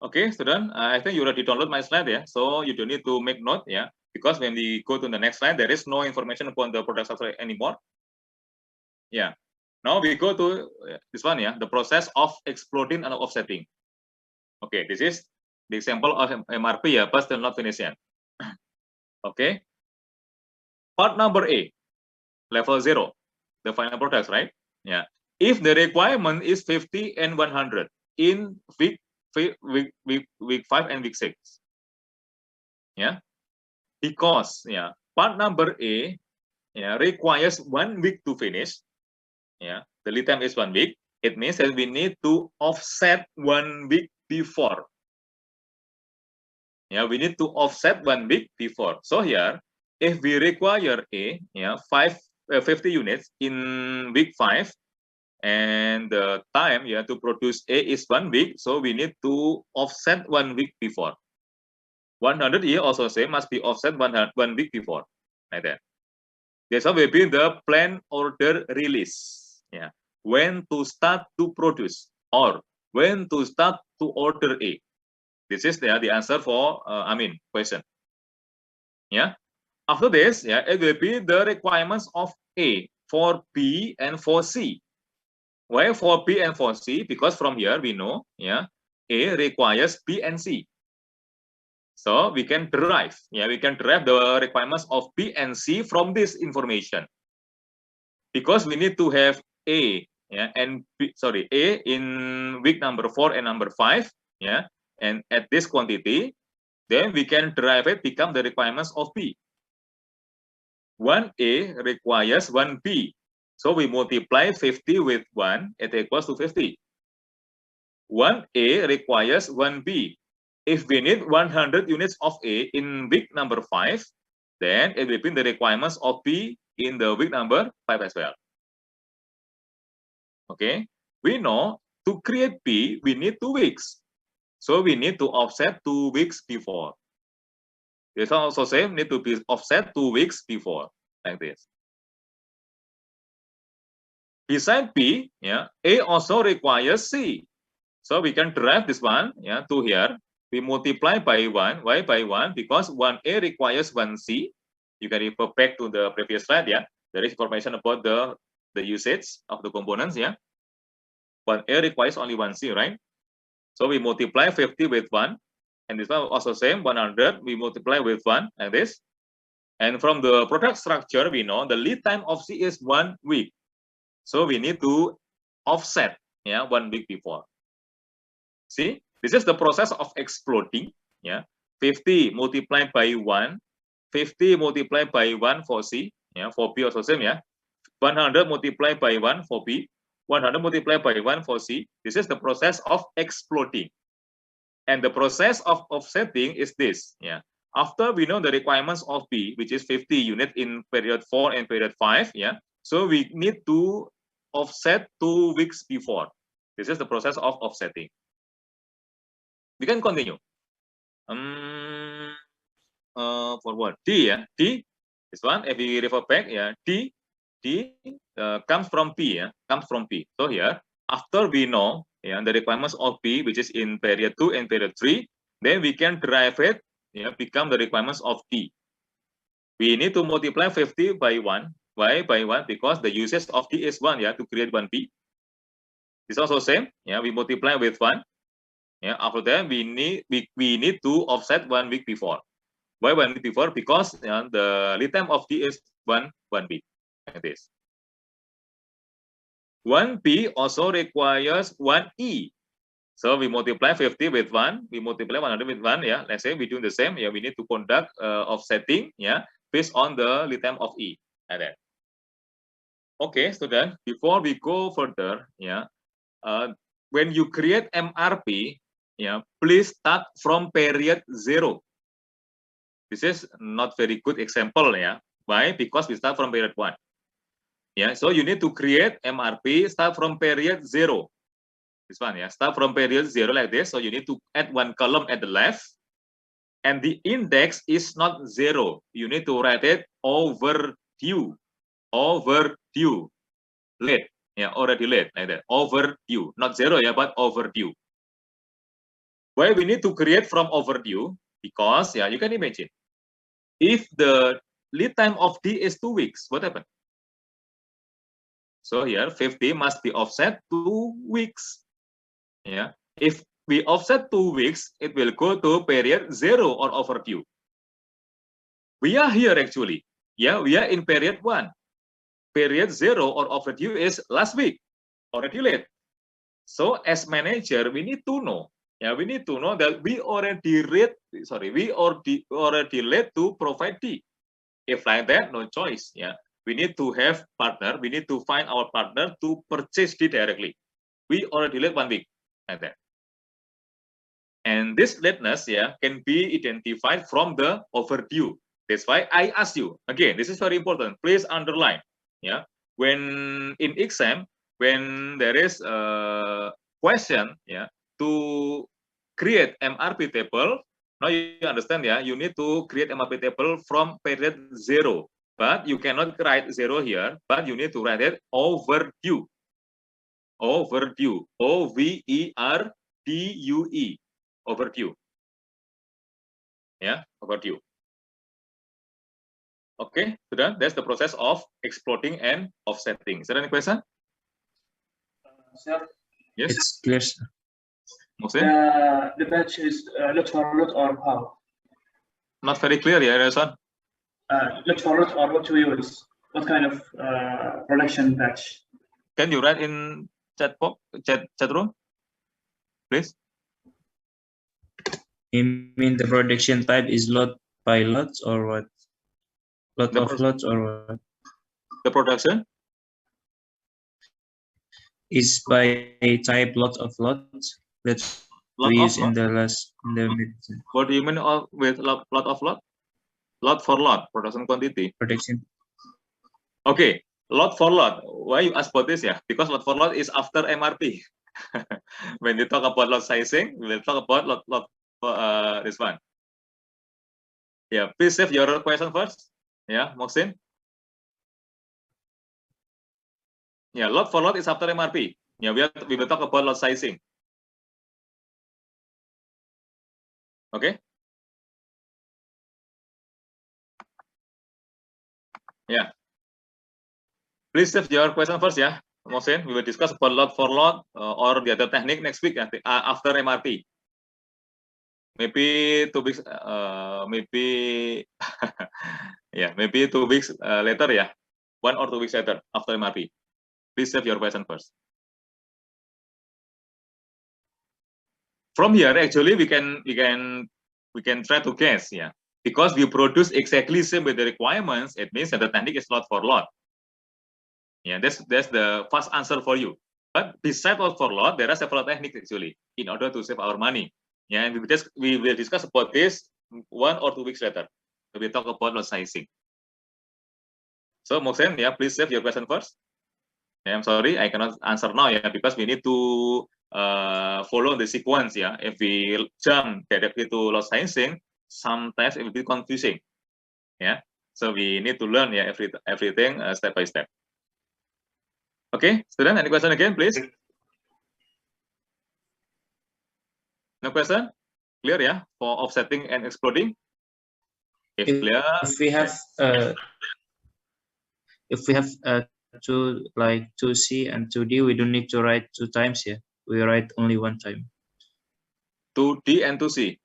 Okay, student, I think you already download my slide, yeah. So you don't need to make note, yeah, because when we go to the next slide, there is no information upon the product structure anymore. Yeah. Now we go to this one, yeah, the process of exploding and offsetting. Okay, this is the example of MRP, yeah, but still not finished yet. Okay. Part number A, level 0, the final products, right? Yeah. If the requirement is 50 and 100 in week 5 and week 6. Yeah. Because yeah, part number A, yeah, requires 1 week to finish. Yeah, the lead time is 1 week. It means that we need to offset 1 week before. Yeah, we need to offset 1 week before. So here, if we require A, yeah, 50 units in week 5, and the time, yeah, to produce A is 1 week, so we need to offset 1 week before. 100 here also same, must be offset 1 week before, like that. This will be the plan order release. Yeah, when to start to produce or when to start to order A. This is the answer for question. Yeah. After this, yeah, it will be the requirements of A for B and for C. Why for B and for C? Because from here we know, yeah, A requires B and C. So we can derive, yeah, we can derive the requirements of B and C from this information. Because we need to have A, yeah, and B, A in week number 4 and number 5, yeah, and at this quantity, then we can derive it, become the requirements of B. 1A requires 1B. So we multiply 50 with 1, it equals to 50. 1A requires 1B. If we need 100 units of A in week number 5, then it will be the requirements of B in the week number 5 as well. Okay, we know to create B, we need 2 weeks. So we need to offset 2 weeks before. This also same, need to be offset 2 weeks before, like this. Beside B, yeah, A also requires C. So we can derive this one, yeah, to here. We multiply by 1. Why by 1? Because 1A requires 1C. You can refer back to the previous slide, yeah. There is information about the usage of the components, yeah. 1A requires only 1C, right? So we multiply 50 with 1. And this one also same, 100. We multiply with 1, like this. And from the product structure, we know the lead time of C is 1 week. So we need to offset, yeah, 1 week before. See, this is the process of exploding. Yeah, 50 multiplied by 1, 50 multiplied by 1 for C. Yeah, for B also same. Yeah, 100 multiplied by 1 for B, 100 multiplied by 1 for C. This is the process of exploding. And the process of offsetting is this. Yeah, after we know the requirements of B, which is 50 units in period 4 and period 5. Yeah, so we need to offset 2 weeks before. This is the process of offsetting. We can continue. Forward D, yeah, D. This one, if we refer back, yeah, D comes from P, yeah, comes from P. So here, after we know, yeah, the requirements of P, which is in period 2 and period 3, then we can derive it, yeah, become the requirements of D. We need to multiply 50 by 1. Why by 1? Because the usage of D is 1, yeah, to create 1P. It's also same, yeah, we multiply with 1. Yeah, after that we need to offset 1 week before. Why 1 week before? Because the lead time of D is 1 week, like this. 1P also requires 1E. So we multiply 50 with 1, we multiply 100 with 1. Yeah, let's say we do the same. Yeah, we need to conduct offsetting. Yeah, based on the lead time of E, like that. Okay, student. Before we go further, yeah, when you create MRP, yeah, please start from period 0. This is not very good example, yeah. Why? Because we start from period 1. Yeah, so you need to create MRP, start from period 0. This one, yeah, start from period 0 like this. So you need to add 1 column at the left, and the index is not 0. You need to write it overdue, late, yeah, already late, like that, overdue, not 0, yeah, but overdue. Why we need to create from overdue? Because yeah, you can imagine if the lead time of D is 2 weeks, what happened? So here 50 must be offset 2 weeks. Yeah, if we offset 2 weeks, it will go to period 0 or overdue. We are here actually. Yeah, we are in period 1. Period 0 or overdue is last week, already late. So as manager, we need to know. Yeah, we need to know that we already late to provide D. If like that, no choice. Yeah, we need to have partner. We need to find our partner to purchase D directly. We already late 1 week like that. And this lateness, yeah, can be identified from the overdue. That's why I ask you again. This is very important. Please underline. Yeah, when in exam, when there is a question, yeah, to create MRP table. Now you understand, yeah. You need to create MRP table from period 0, but you cannot write 0 here. But you need to write it overdue. Overdue. OVERDUE. Overdue. Yeah, overdue. Okay, sudah. That's the process of exploding and offsetting. Is there any question? Sir, Yes. It's clear, sir. Mohsin? the batch is lot for lot or how? Not very clear, yeah, Rason. Lot for lot or what we use? What kind of production batch? Can you write in chat room, please? You mean the production type is lot by lot or what? Lot The of lots or what? The production? Is by type lot of lots that Lot we of use in lot? the last in the medicine. What do you mean with lot of lot? Lot for lot, production quantity. Production. Okay, lot for lot. Why you ask about this? Yeah, because lot for lot is after MRP. When you talk about lot sizing, we will talk about lot this one. Yeah, please save your question first. Yeah, Mohsin. Yeah, lot for lot is after MRP. Yeah, we will talk about lot sizing. Okay. Yeah. Please save your question first, yeah, Mohsin. We will discuss about lot for lot or the other technique next week after MRP. Maybe 2 weeks. Maybe yeah, maybe 2 weeks later, yeah, 1 or 2 weeks later after MRP. Please save your question first. From here, actually, we can try to guess, yeah, because we produce exactly same with the requirements. It means that the technique is lot for lot. Yeah, that's the first answer for you. But besides lot for lot, there are several techniques actually in order to save our money. Yeah, and we will discuss about this 1 or 2 weeks later. We will talk about lot sizing. So Mohsin, yeah, please save your question first. Yeah, I'm sorry, I cannot answer now, yeah, because we need to follow the sequence, yeah. If we jump directly to lot sizing, sometimes it will be confusing, yeah. So we need to learn, yeah, everything step by step. Okay, student, any question again, please? No question? Clear, yeah, for offsetting and exploding? If clear, If we have two, like 2C and 2D, we don't need to write 2 times here. We write only 1 time. 2D and 2C.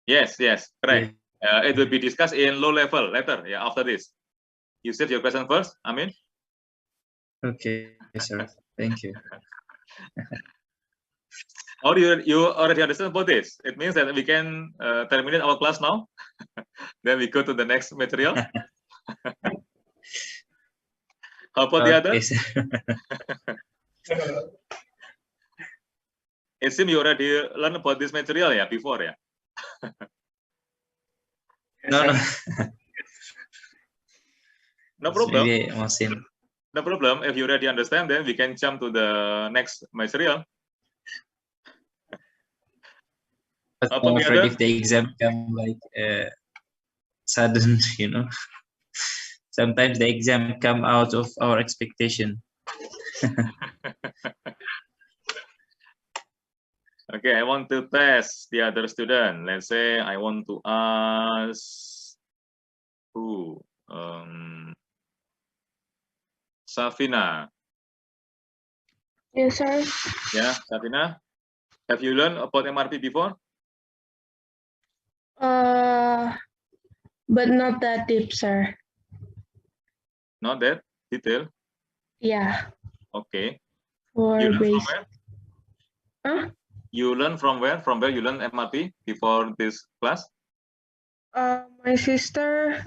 Yes, correct. Yeah. It will be discussed in low level later, yeah, after this. You save your question first, Amin. Okay, sir. Thank you. Or you already understand about this? It means that we can terminate our class now. Then we go to the next material. How about the other? Sir. It seems you already learned about this material, yeah, before, yeah. No. No problem. Maybe Mohsin. No problem. If you already understand, then we can jump to the next material. But I'm afraid if the exam come like sudden, you know, sometimes the exam come out of our expectation. Okay, I want to test the other student. Let's say I want to ask who? Safina. Yes, sir. Yeah, Safina. Have you learned about MRP before? But not that deep, sir. Not that detail. Yeah, Okay. for You learn from base. where? Huh? You learn from where? From where you learn MRP before this class? My sister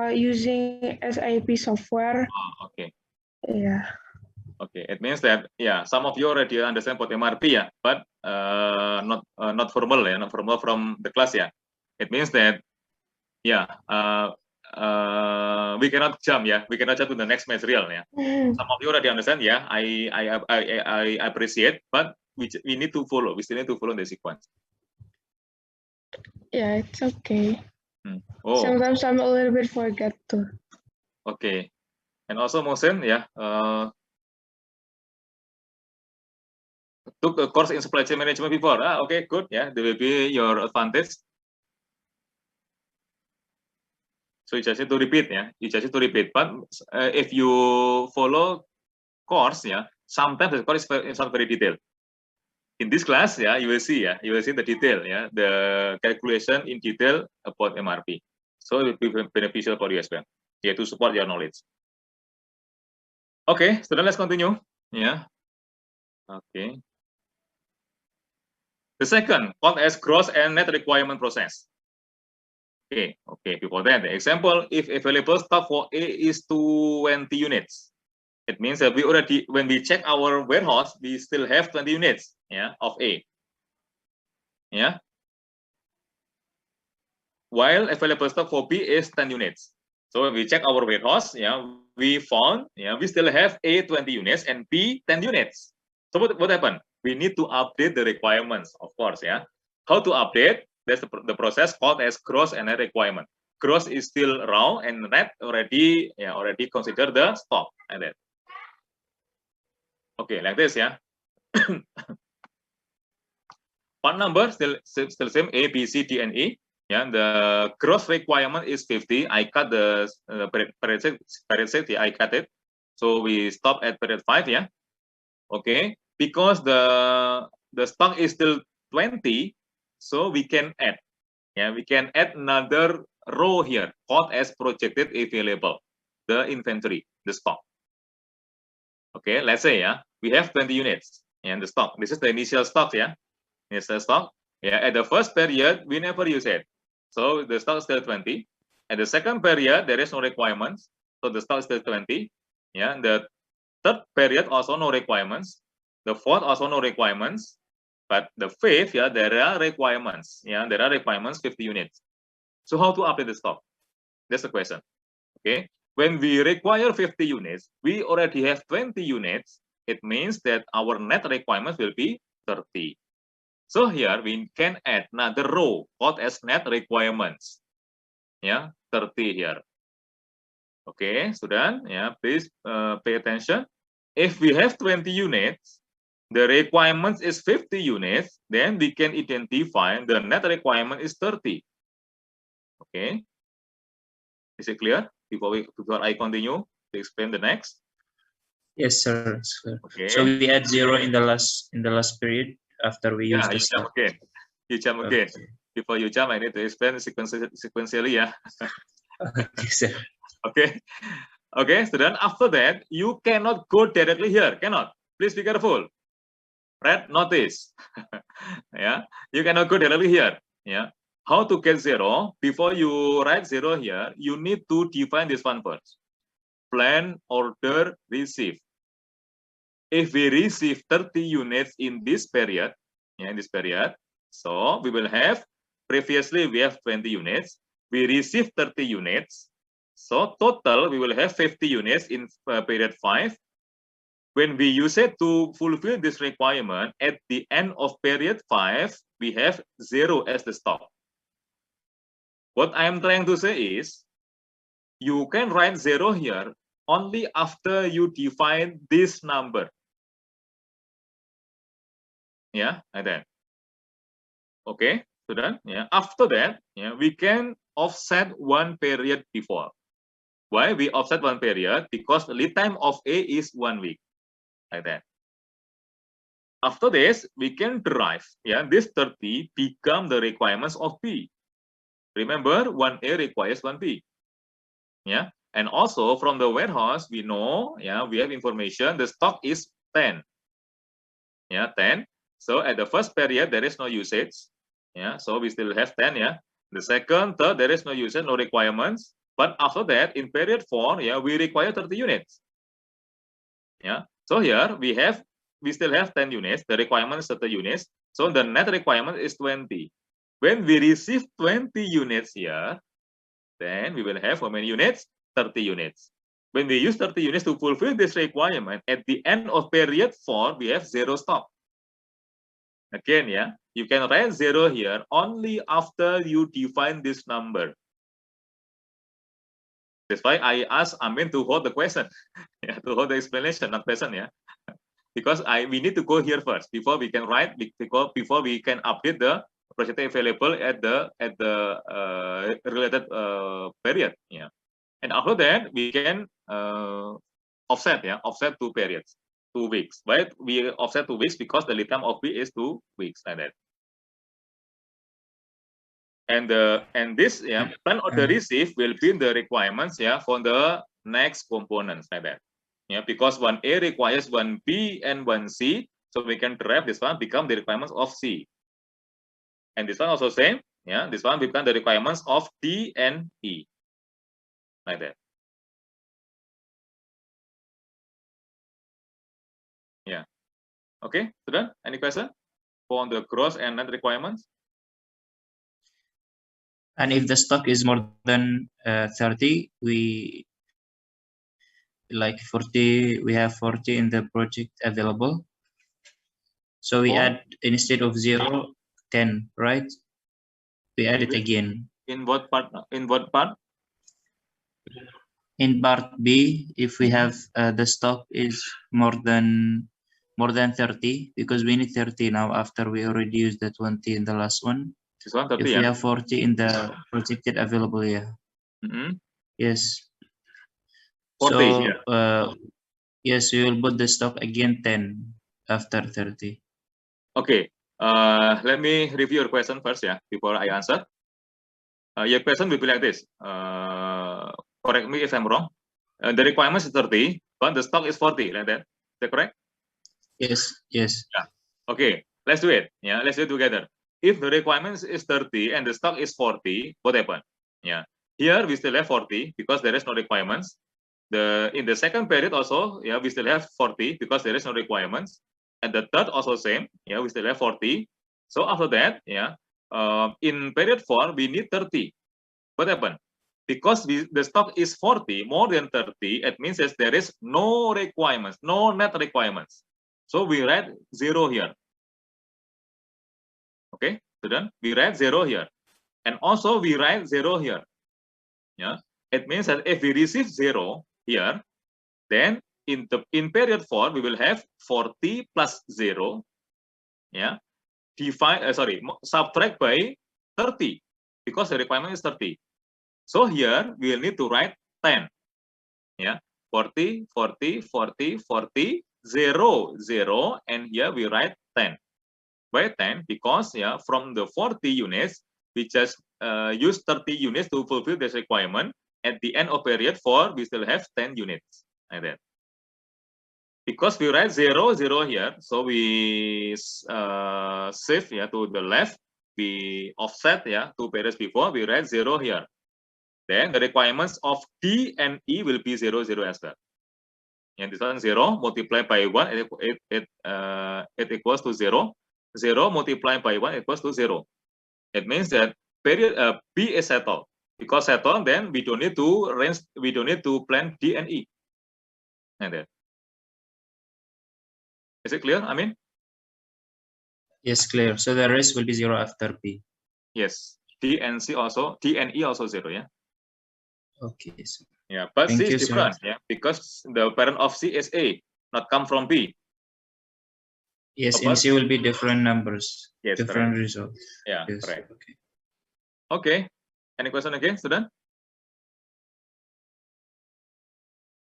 using SAP software. Oh, okay. Yeah. Okay. It means that some of you already understand about MRP, but not formal, not formal from the class, It means that we cannot jump, we cannot jump to the next material, Some of you already understand, I appreciate, but we need to follow. We still need to follow the sequence. Yeah, it's okay. Oh, Sometimes I'm a little bit forget too. okay. And also Mohsen, took a course in supply chain management before. Okay, good. That will be your advantage. So you just need to repeat, You just need to repeat. But if you follow course, sometimes the course is not very detailed. In this class, you will see, you will see the detail, the calculation in detail about MRP. So it will be beneficial for you as well, to support your knowledge. Okay, so then let's continue. Okay. The second, called as gross and net requirement process. Okay. Before that, the example, if available stock for A is 20 units, it means that when we check our warehouse, we still have 20 units, of A. While available stock for B is 10 units. So when we check our warehouse, we found, we still have A 20 units and B 10 units. So what happened? We need to update the requirements, of course, How to update? That's the process called as gross and net requirement. Gross is still raw and net already consider the stock and that. Okay, like this, Part number still same, A, B, C, D, and E. The gross requirement is 50. I cut the period set, I cut it. So we stop at period 5, Okay, because the stock is still 20, so we can add. We can add another row here called as projected available, the inventory, the stock. Okay, let's say we have 20 units and the stock. This is the initial stock, Initial stock. At the first period we never use it, so the stock is still 20. At the second period there is no requirements, so the stock is still 20. The third period also no requirements. The fourth also no requirements. But the fifth, there are requirements. There are requirements 50 units. So how to update the stock? That's the question. Okay. When we require 50 units, we already have 20 units. It means that our net requirements will be 30. So here we can add another row called as net requirements. 30 here. Okay, student, please pay attention. If we have 20 units, the requirement is 50 units, then we can identify the net requirement is 30. Okay, is it clear? Before I continue to explain the next. Yes, sir. Okay. So we add 0 in the last period after we use the jump again. You jump again. Before you jump, I need to explain sequentially, Okay, sir. Okay, student. After that, you cannot go directly here. Cannot. Please be careful. Right? Notice. You cannot go directly here. How to get 0? Before you write 0 here, you need to define this one first. Plan, order, receive. If we receive 30 units in this period, so we will have, previously we have 20 units, we receive 30 units, so total we will have 50 units in period 5. When we use it to fulfill this requirement, at the end of period 5, we have 0 as the stock. What I am trying to say is, you can write 0 here only after you define this number. Like that. Okay, so then, yeah, after that, yeah, we can offset one period before. Why we offset one period? Because the lead time of A is 1 week, like that. After this, we can derive, yeah, this 30 become the requirements of B. Remember, 1A requires 1B. Yeah, and also from the warehouse, we know, yeah, we have information, the stock is 10. Yeah, 10. So at the first period, there is no usage. Yeah, so we still have 10. Yeah, the second, third, there is no usage, no requirements. But after that, in period 4, yeah, we require 30 units. Yeah, so here we still have 10 units. The requirement is 30 units. So the net requirement is 20. When we receive 20 units here, then we will have how many units? 30 units. When we use 30 units to fulfill this requirement, at the end of period 4, we have 0 stock. Again, yeah, you can write 0 here only after you define this number. That's why I asked Amin to hold the question, yeah, to hold the explanation, not question, yeah. Because we need to go here first before we can write, before we can update the project available at the related period, yeah. And after that, we can offset, yeah, offset 2 periods, 2 weeks. Right? We offset 2 weeks because the lead time of B is 2 weeks, like that. And this, yeah, plan order receive will be the requirements, yeah, for the next components, like that. Yeah, because 1A requires 1B and 1C, so we can derive this one become the requirements of C. And this one also same, yeah, this one become the requirements of D and E, like that. Yeah. Okay, so then any question for the gross and net requirements? And if the stock is more than 30, we like 40, we have 40 in the project available. So we add, instead of 0, 10, right? We add it again. In what part? In what part? In part B, if we have the stock is more than 30, because we need 30 now after we already used the 20 in the last one. This one 30, if yeah? we have 40 in the projected available, yeah. Yes. 40, so yeah. Yes, we will put the stock again 10 after 30. Okay. Let me review your question first, yeah, before I answer. Your question will be like this. Correct me if I'm wrong. The requirement is 30, but the stock is 40, like that. Is that correct? Yes, yes. Yeah. Okay, let's do it. Yeah, let's do it together. If the requirement is 30 and the stock is 40, what happened? Yeah. Here we still have 40 because there is no requirements. In the second period also, yeah, we still have 40 because there is no requirements. And the third also same, yeah, we still have 40. So after that, yeah, in period 4 we need 30. What happened? Because the stock is 40, more than 30, it means that there is no requirements, no net requirements. So we write 0 here. Okay, so then we write 0 here. And also we write 0 here. Yeah, it means that if we receive 0 here, then in period 4 we will have 40 plus 0. Yeah, subtract by 30 because the requirement is 30. So here we will need to write 10. Yeah, 40, 40, 40, 40, 0, 0, and here we write 10. Why 10? Because, yeah, from the 40 units, we just use 30 units to fulfill this requirement. At the end of period 4, we still have 10 units, like that. Because we write 0, 0 here, so we shift, yeah, to the left. We offset, yeah, 2 periods before, we write 0 here. Then the requirements of D and E will be 0, 0 as well. And this one 0 multiplied by 1, it equals to 0. 0 multiplied by 1 equals to 0. It means that period B is settled. Because settled, then we don't need to plan D and E. And then, is it clear? I mean, yes, clear. So the rest will be 0 after B. Yes, D and E also 0. Yeah. Okay. So Yeah, but thank C is you, different. sir. Yeah, because the parent of C is A, not come from B. Yes, in But C will be different numbers, yes, different correct. results. Yeah, Yes. correct. Okay. Okay. Any question again, student?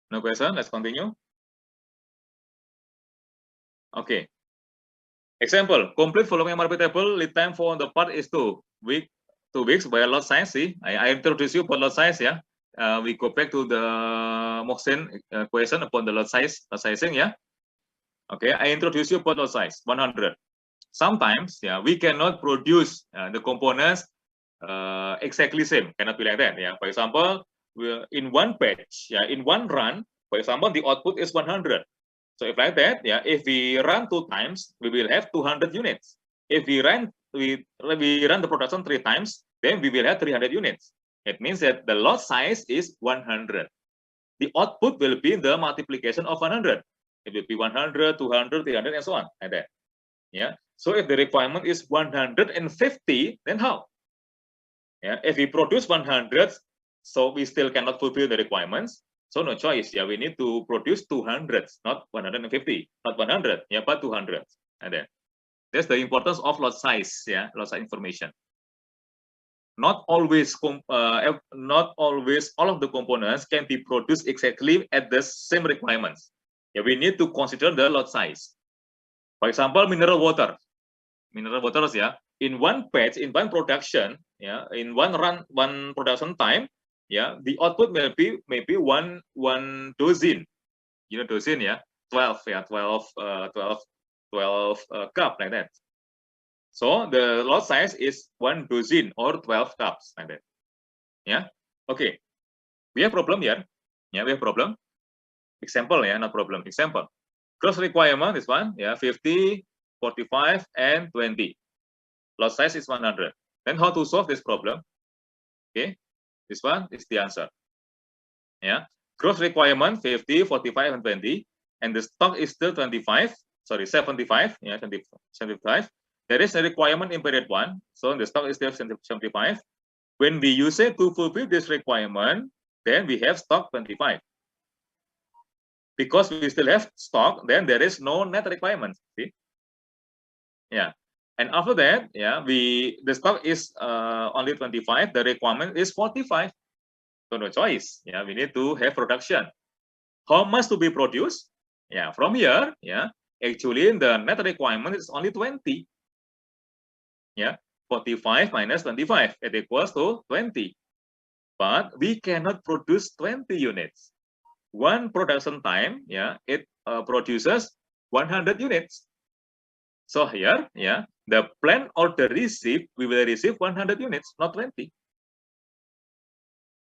No question. Let's continue. Okay. Example: complete following MRP table. Lead time for the part is 2 weeks by lot size. See, I introduce you for lot size. Yeah. We go back to the Mohsen question upon the lot sizing. Yeah. Okay. I introduce you for lot size 100. Sometimes, yeah, we cannot produce the components exactly same. Cannot be like that. Yeah. For example, in one batch, yeah, in one run, for example, the output is 100. So if like that, yeah, if we run 2 times, we will have 200 units. If we run the production 3 times, then we will have 300 units. It means that the lot size is 100. The output will be the multiplication of 100. It will be 100, 200, 300, and so on, like that. Yeah. So if the requirement is 150, then how? Yeah. If we produce 100, so we still cannot fulfill the requirements. So no choice. Yeah, we need to produce 200, not 150, not 100. Yeah, but 200. And then that's the importance of lot size. Yeah, lot size information. Not always all of the components can be produced exactly at the same requirements. Yeah, we need to consider the lot size. For example, mineral waters. Yeah, in one batch, in one production, yeah, in one production time, yeah, the output may be maybe one dozen, dozen, yeah, 12, yeah, 12 cup, like that. So the lot size is 1 dozen or 12 cups, like that. Yeah. Okay. We have problem here. Yeah, we have problem. Example, yeah, no problem. Example. Gross requirement is one, yeah, 50, 45, and 20. Lot size is 100. Then how to solve this problem? Okay, this one is the answer. Yeah, gross requirement 50, 45, and 20, and the stock is still 25. Sorry, 75. Yeah, 75. There is a requirement in period 1, so the stock is still 75. When we use it to fulfill this requirement, then we have stock 25. Because we still have stock, then there is no net requirement. See? Yeah. And after that, yeah, the stock is only 25. The requirement is 45. So no choice. Yeah, we need to have production. How much to be produced? Yeah, from here, yeah, actually the net requirement is only 20. Yeah, 45 minus 25, it equals to 20. But we cannot produce 20 units. One production time, yeah, it produces 100 units. So here, yeah, the planned order received, we will receive 100 units, not 20.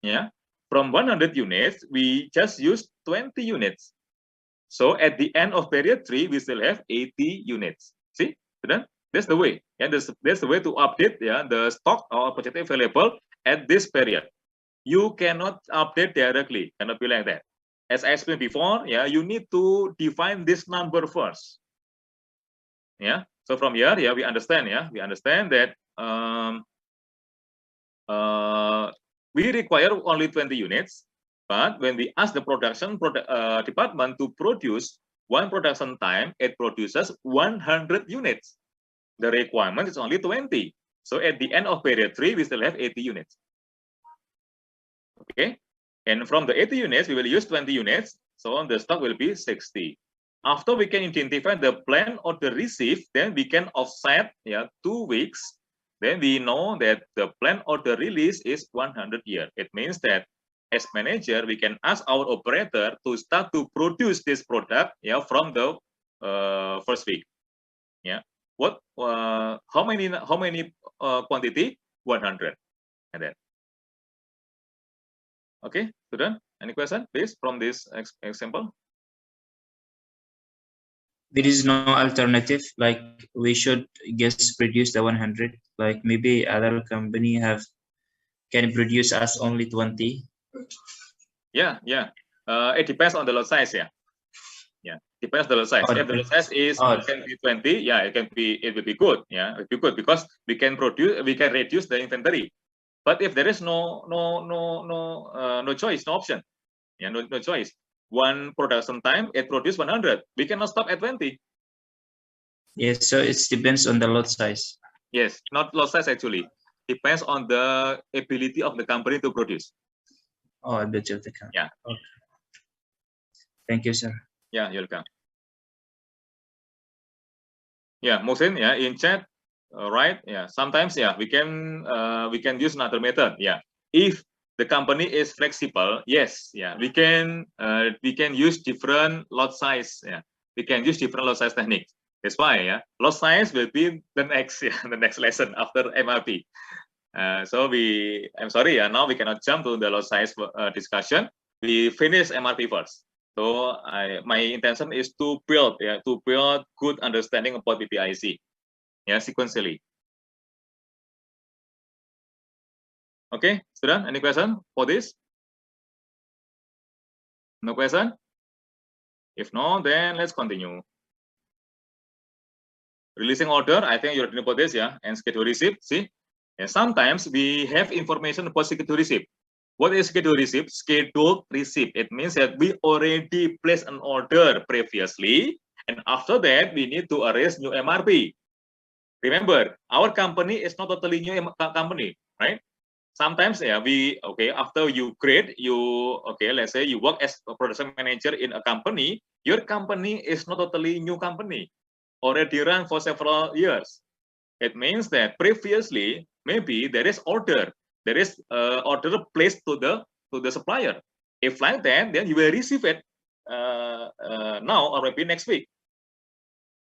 Yeah, from 100 units, we just use 20 units. So at the end of period 3, we still have 80 units. See, that's the way. And that's the way to update, yeah, the stock or project available at this period. You cannot update directly, cannot be like that. As I explained before, yeah, you need to define this number first. Yeah. So from here, yeah, we understand, yeah, we understand that we require only 20 units, but when we ask the production department to produce one production time, it produces 100 units. The requirement is only 20. So at the end of period 3, we still have 80 units. Okay. And from the 80 units, we will use 20 units. So the stock will be 60. After we can identify the plan or the receive, then we can offset, yeah, 2 weeks. Then we know that the plan or the release is 100 year. It means that as manager, we can ask our operator to start to produce this product, yeah, from the first week. Yeah. What? How many quantity? 100. And then. Okay, student. Any question, please, from this example? There is no alternative, like we should just produce the 100, like maybe other company can produce us only 20. Yeah. It depends on the lot size. Yeah, depends on the lot size. If the lot size is can be 20, yeah, it will be good. Yeah, it will be good because we can reduce the inventory. But if there is no choice, no option, yeah, no choice. One production time, it produce 100. We cannot stop at 20. Yes, so it depends on the lot size. Yes, not lot size actually. Depends on the ability of the company to produce. Oh, I bet you the count. Yeah. Okay. Thank you, sir. Yeah, you're welcome. Yeah, Mohsin, yeah, in chat, right? Yeah, sometimes, yeah, we can use another method. Yeah, if the company is flexible, yes, yeah, we can use different lot size. Yeah, we can use different lot size techniques. That's why, yeah, lot size will be the next, yeah, the next lesson after MRP. So I'm sorry, yeah, now we cannot jump to the lot size discussion. We finish MRP first. So my intention is to build good understanding about PPIC, yeah, sequentially. Okay, student, any question for this? No question? If no, then let's continue. Releasing order, I think you're talking about this, yeah, and schedule receipt. See, and sometimes we have information about schedule receipt. What is schedule receipt? Scheduled receipt. It means that we already placed an order previously, and after that we need to arrange new MRP. Remember, our company is not totally new company, right? Sometimes, yeah, after you create, let's say you work as a production manager in a company, your company is not totally new company, already run for several years. It means that previously, maybe there is order placed to the supplier. If like that, then you will receive it now or maybe next week.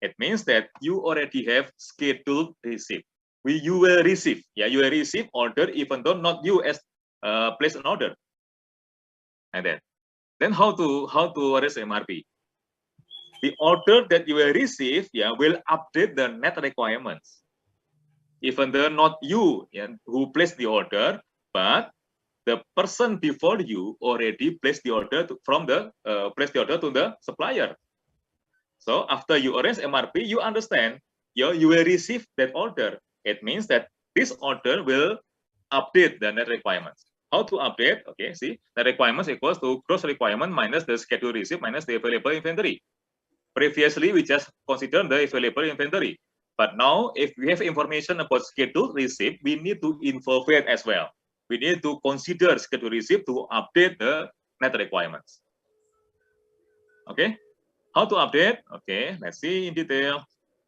It means that you already have scheduled receipt. You will receive, yeah, you will receive order even though not you as place an order. And then how to arrange MRP? The order that you will receive, yeah, will update the net requirements. Even though not you, yeah, who placed the order, but the person before you already placed the order to the supplier. So after you arrange MRP, you understand, you will receive that order. It means that this order will update the net requirements. How to update? Okay, see, the requirements equals to gross requirement minus the schedule receipt minus the available inventory. Previously, we just consider the available inventory. But now, if we have information about schedule receipt, we need to involve it as well. We need to consider schedule receipt to update the net requirements. Okay, how to update? Okay, let's see in detail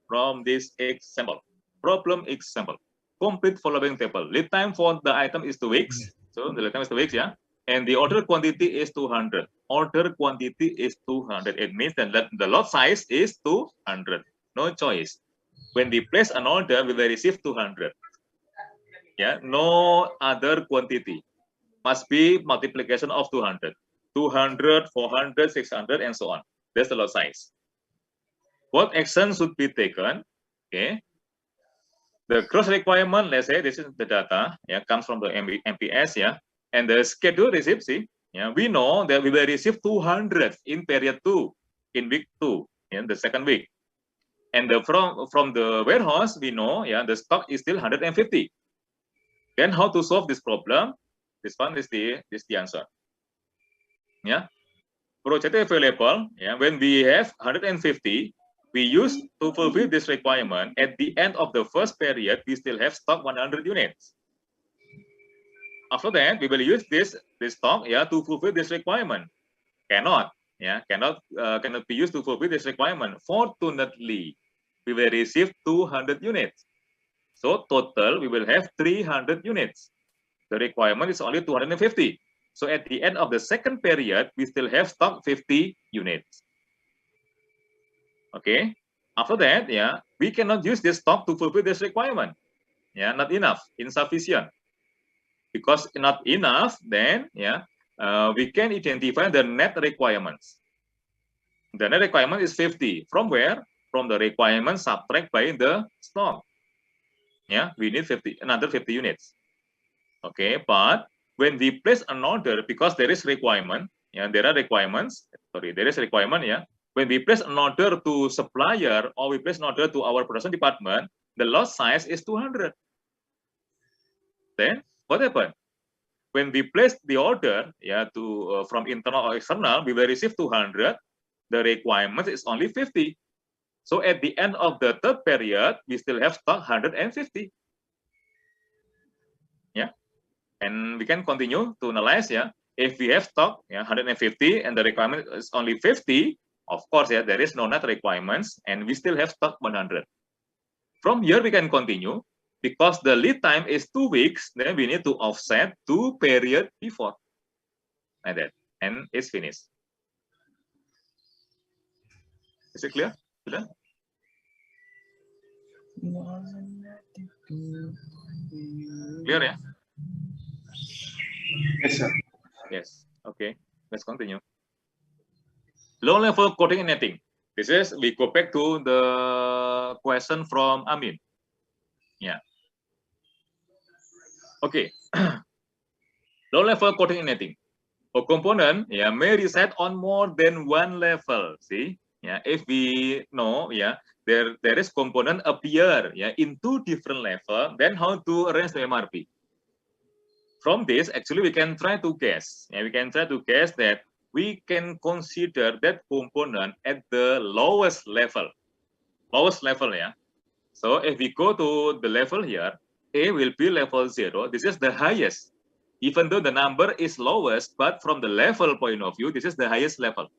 from this example. Problem example. Complete following table. Lead time for the item is 2 weeks. So the lead time is 2 weeks, yeah. And the order quantity is 200. Order quantity is 200. It means that the lot size is 200. No choice. When we place an order, we will receive 200. Yeah, no other quantity. Must be multiplication of 200. 200, 400, 600, and so on. That's the lot size. What action should be taken? Okay. The gross requirement, let's say this is the data, yeah, comes from the MPS, yeah, and the schedule receipt, see, yeah, we know that we will receive 200 in period 2, in week 2, in the second week, and from the warehouse, we know, yeah, the stock is still 150. Then how to solve this problem? This one is the answer, yeah. Project available, yeah, when we have 150. We use to fulfill this requirement. At the end of the first period, we still have stock 100 units. After that, we will use this stock, yeah, to fulfill this requirement. Cannot be used to fulfill this requirement. Fortunately, we will receive 200 units. So total, we will have 300 units. The requirement is only 250. So at the end of the second period, we still have stock 50 units. Okay. After that, yeah, we cannot use this stock to fulfill this requirement. Yeah, not enough, insufficient. Because not enough, then yeah, we can identify the net requirements. The net requirement is 50. From where? From the requirement subtract by the stock. Yeah, we need another 50 units. Okay, but when we place an order, because there is requirement, yeah, there are requirements. Sorry, there is requirement, yeah. When we place an order to supplier or we place an order to our production department, the lot size is 200. Then what happened? When we place the order, yeah, to from internal or external, we will receive 200. The requirement is only 50. So at the end of the third period, we still have stock 150. Yeah, and we can continue to analyze. Yeah, if we have stock 150 and the requirement is only 50, of course, yeah, there is no net requirements, and we still have stock 100. From here we can continue because the lead time is 2 weeks. Then we need to offset 2 period before, like that, and it's finished. Is it clear? Clear? Clear, yeah? Yes, sir. Yes. Okay. Let's continue. Low level coding and netting. This is, we go back to the question from Amin. Yeah. Okay. Low level coding and netting. A component may reside on more than one level. See? Yeah. If we know, there is component appear in 2 different level, then how to arrange the MRP? From this, actually, we can try to guess. We can try to guess that we can consider that component at the lowest level. Lowest level, yeah. So if we go to the level here, A will be level 0. This is the highest. Even though the number is lowest, but from the level point of view, this is the highest level.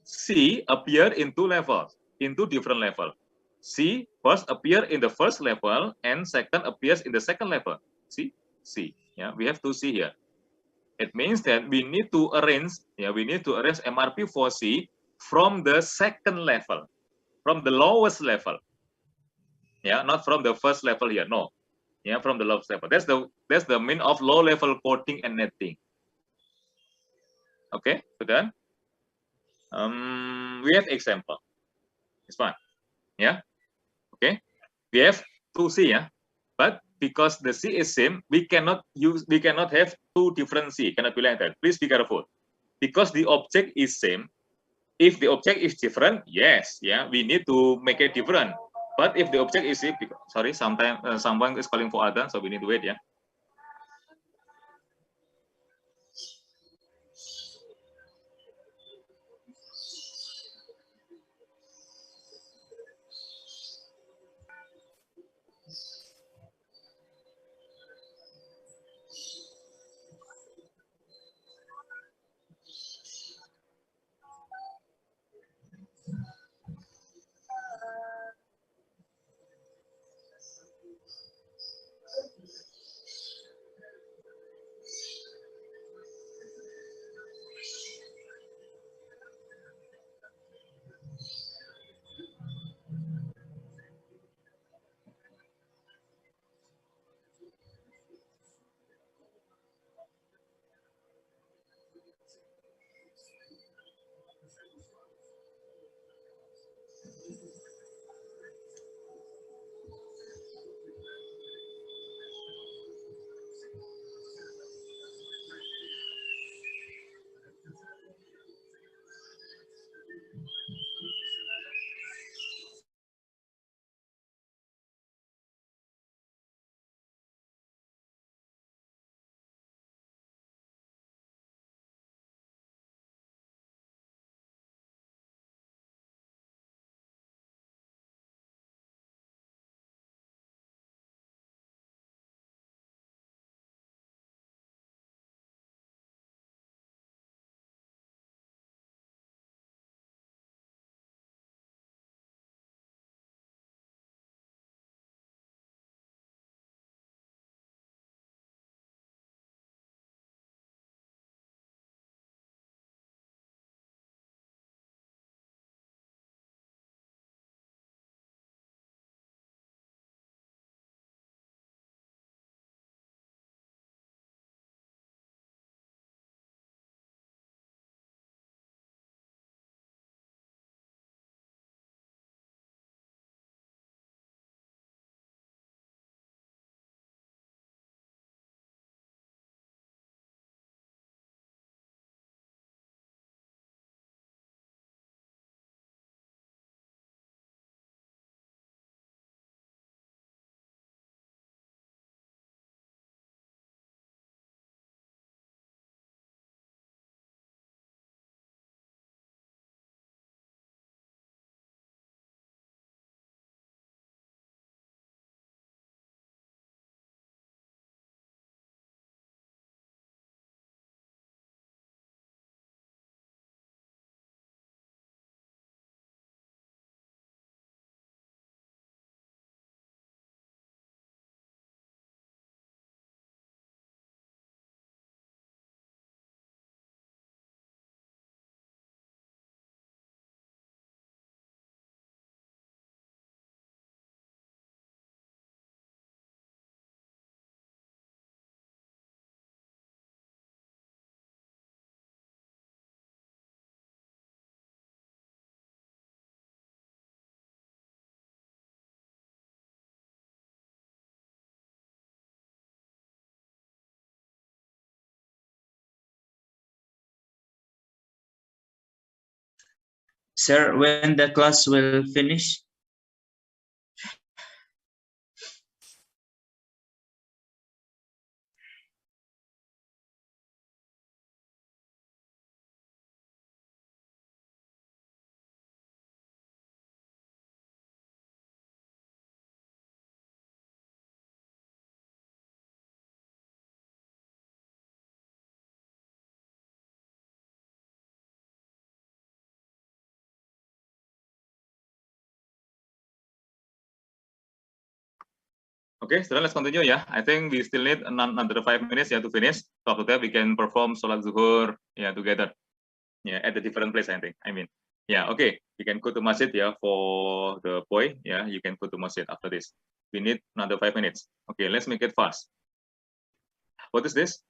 C appear in 2 levels, in 2 different levels. C first appear in the first level and second appears in the second level. See? C. Yeah, we have to see here. It means that we need to arrange, we need to arrange MRP for C from the second level, from the lowest level. Yeah, not from the first level here. No. Yeah, from the lowest level. That's the mean of low level coding and netting. Okay, so then we have example. This one. Yeah. Okay. We have 2C, yeah. But because the C is same, we cannot have 2 different C. Cannot be like that. Please be careful. Because the object is same. If the object is different, yes, we need to make it different. But if the object is sorry, sometimes someone is calling for other, so we need to wait, yeah. Sir, when the class will finish? Okay, so let's continue. Yeah, I think we still need another 5 minutes to finish. So after that, we can perform Sholat Zuhur together. Yeah, at a different place, I think. Yeah, okay. You can go to masjid for the boy. Yeah, you can go to masjid after this. We need another 5 minutes. Okay, let's make it fast. What is this?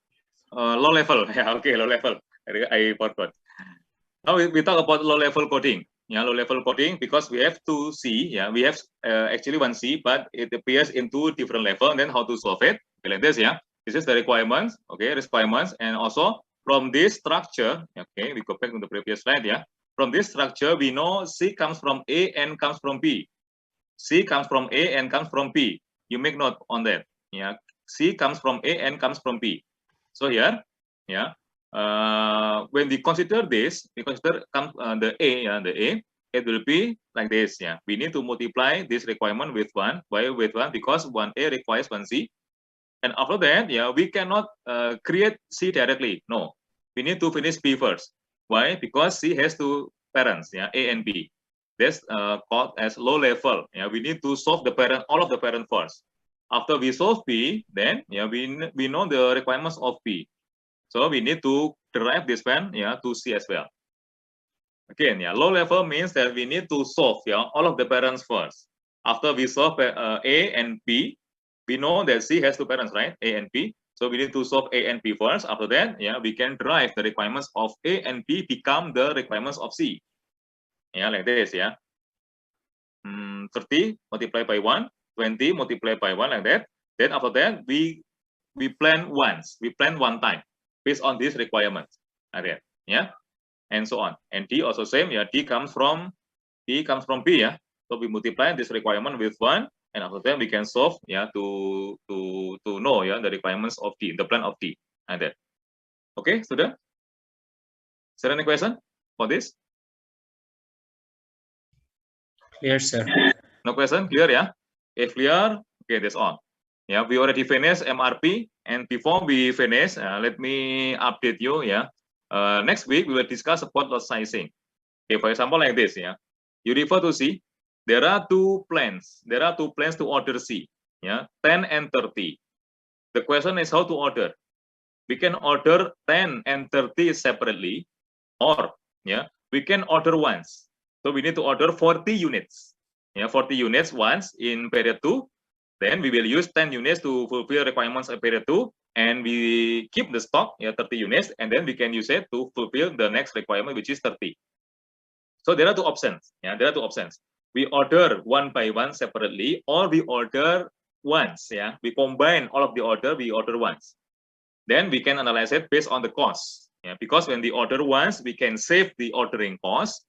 Low level. Yeah, okay, low level. I forgot. Now we talk about low level coding. Yeah, low level coding because we have 2 C. Yeah, we have actually 1 C, but it appears in 2 different levels. And then how to solve it? Okay, like this. Yeah, this is the requirements. Okay, requirements, and also from this structure. Okay, we go back to the previous slide. Yeah, from this structure we know C comes from A and comes from B. C comes from A and comes from B. You make note on that. Yeah, C comes from A and comes from B. So here, yeah. When we consider this, we consider the A, it will be like this. Yeah, we need to multiply this requirement with 1. Why with 1? Because 1A requires 1C, and after that, yeah, we cannot create C directly. No, we need to finish B first. Why? Because C has 2 parents, yeah, A and B. That's called as low level. Yeah, we need to solve the parent, all of the parent first. After we solve B, then yeah, we know the requirements of B. So we need to derive this one to C as well. Again, low level means that we need to solve all of the parents first. After we solve A and B, we know that C has 2 parents, right? A and B. So we need to solve A and B first. After that, we can derive the requirements of A and B become the requirements of C. Yeah, like this, 30 multiplied by 1, 20 multiplied by 1, like that. Then after that, we plan once. We plan one time based on these requirements. Okay, and so on. And D also same. D comes from B. So we multiply this requirement with 1, and after that we can solve to know the requirements of D, the plan of D, and that. Okay, student. Is there any question for this? Clear, sir. No question? Clear, yeah? If clear, okay, that's all. Yeah, we already finished MRP, and before we finish, let me update you. Next week we will discuss about lot sizing. Okay, for example, like this. You refer to C. There are 2 plans. There are 2 plans to order C. 10 and 30. The question is how to order. We can order 10 and 30 separately, or we can order once. So we need to order 40 units. 40 units once in period 2. Then we will use 10 units to fulfill requirements of period 2, and we keep the stock 30 units, and then we can use it to fulfill the next requirement, which is 30. So there are 2 options. There are 2 options. We order one by one separately, or we order once. We combine all of the order. We order once. Then we can analyze it based on the cost. Because when we order once, we can save the ordering cost.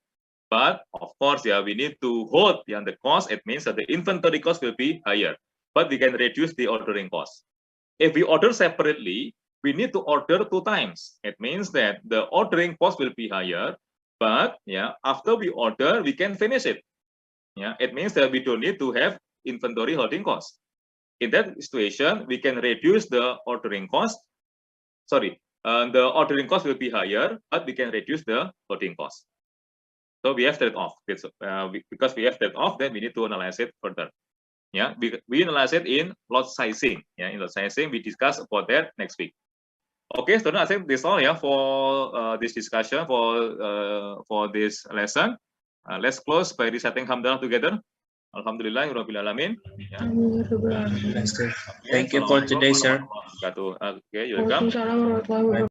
But of course, we need to hold the cost. It means that the inventory cost will be higher, but we can reduce the ordering cost. If we order separately, we need to order 2 times. It means that the ordering cost will be higher, but after we order, we can finish it. It means that we don't need to have inventory holding cost. In that situation, we can reduce the ordering cost. Sorry, the ordering cost will be higher, but we can reduce the holding cost. So we have that off. Because we have that off, then we need to analyze it further. We analyze it in lot sizing. In lot sizing, we discuss about that next week. Okay, student, I think this all for this discussion for this lesson. Let's close by reciting hamdalah together. Alhamdulillahirabbil alamin. Thank you for today, sir. Okay, you're welcome. Waalaikumsalam warahmatullahi wabarakatuh.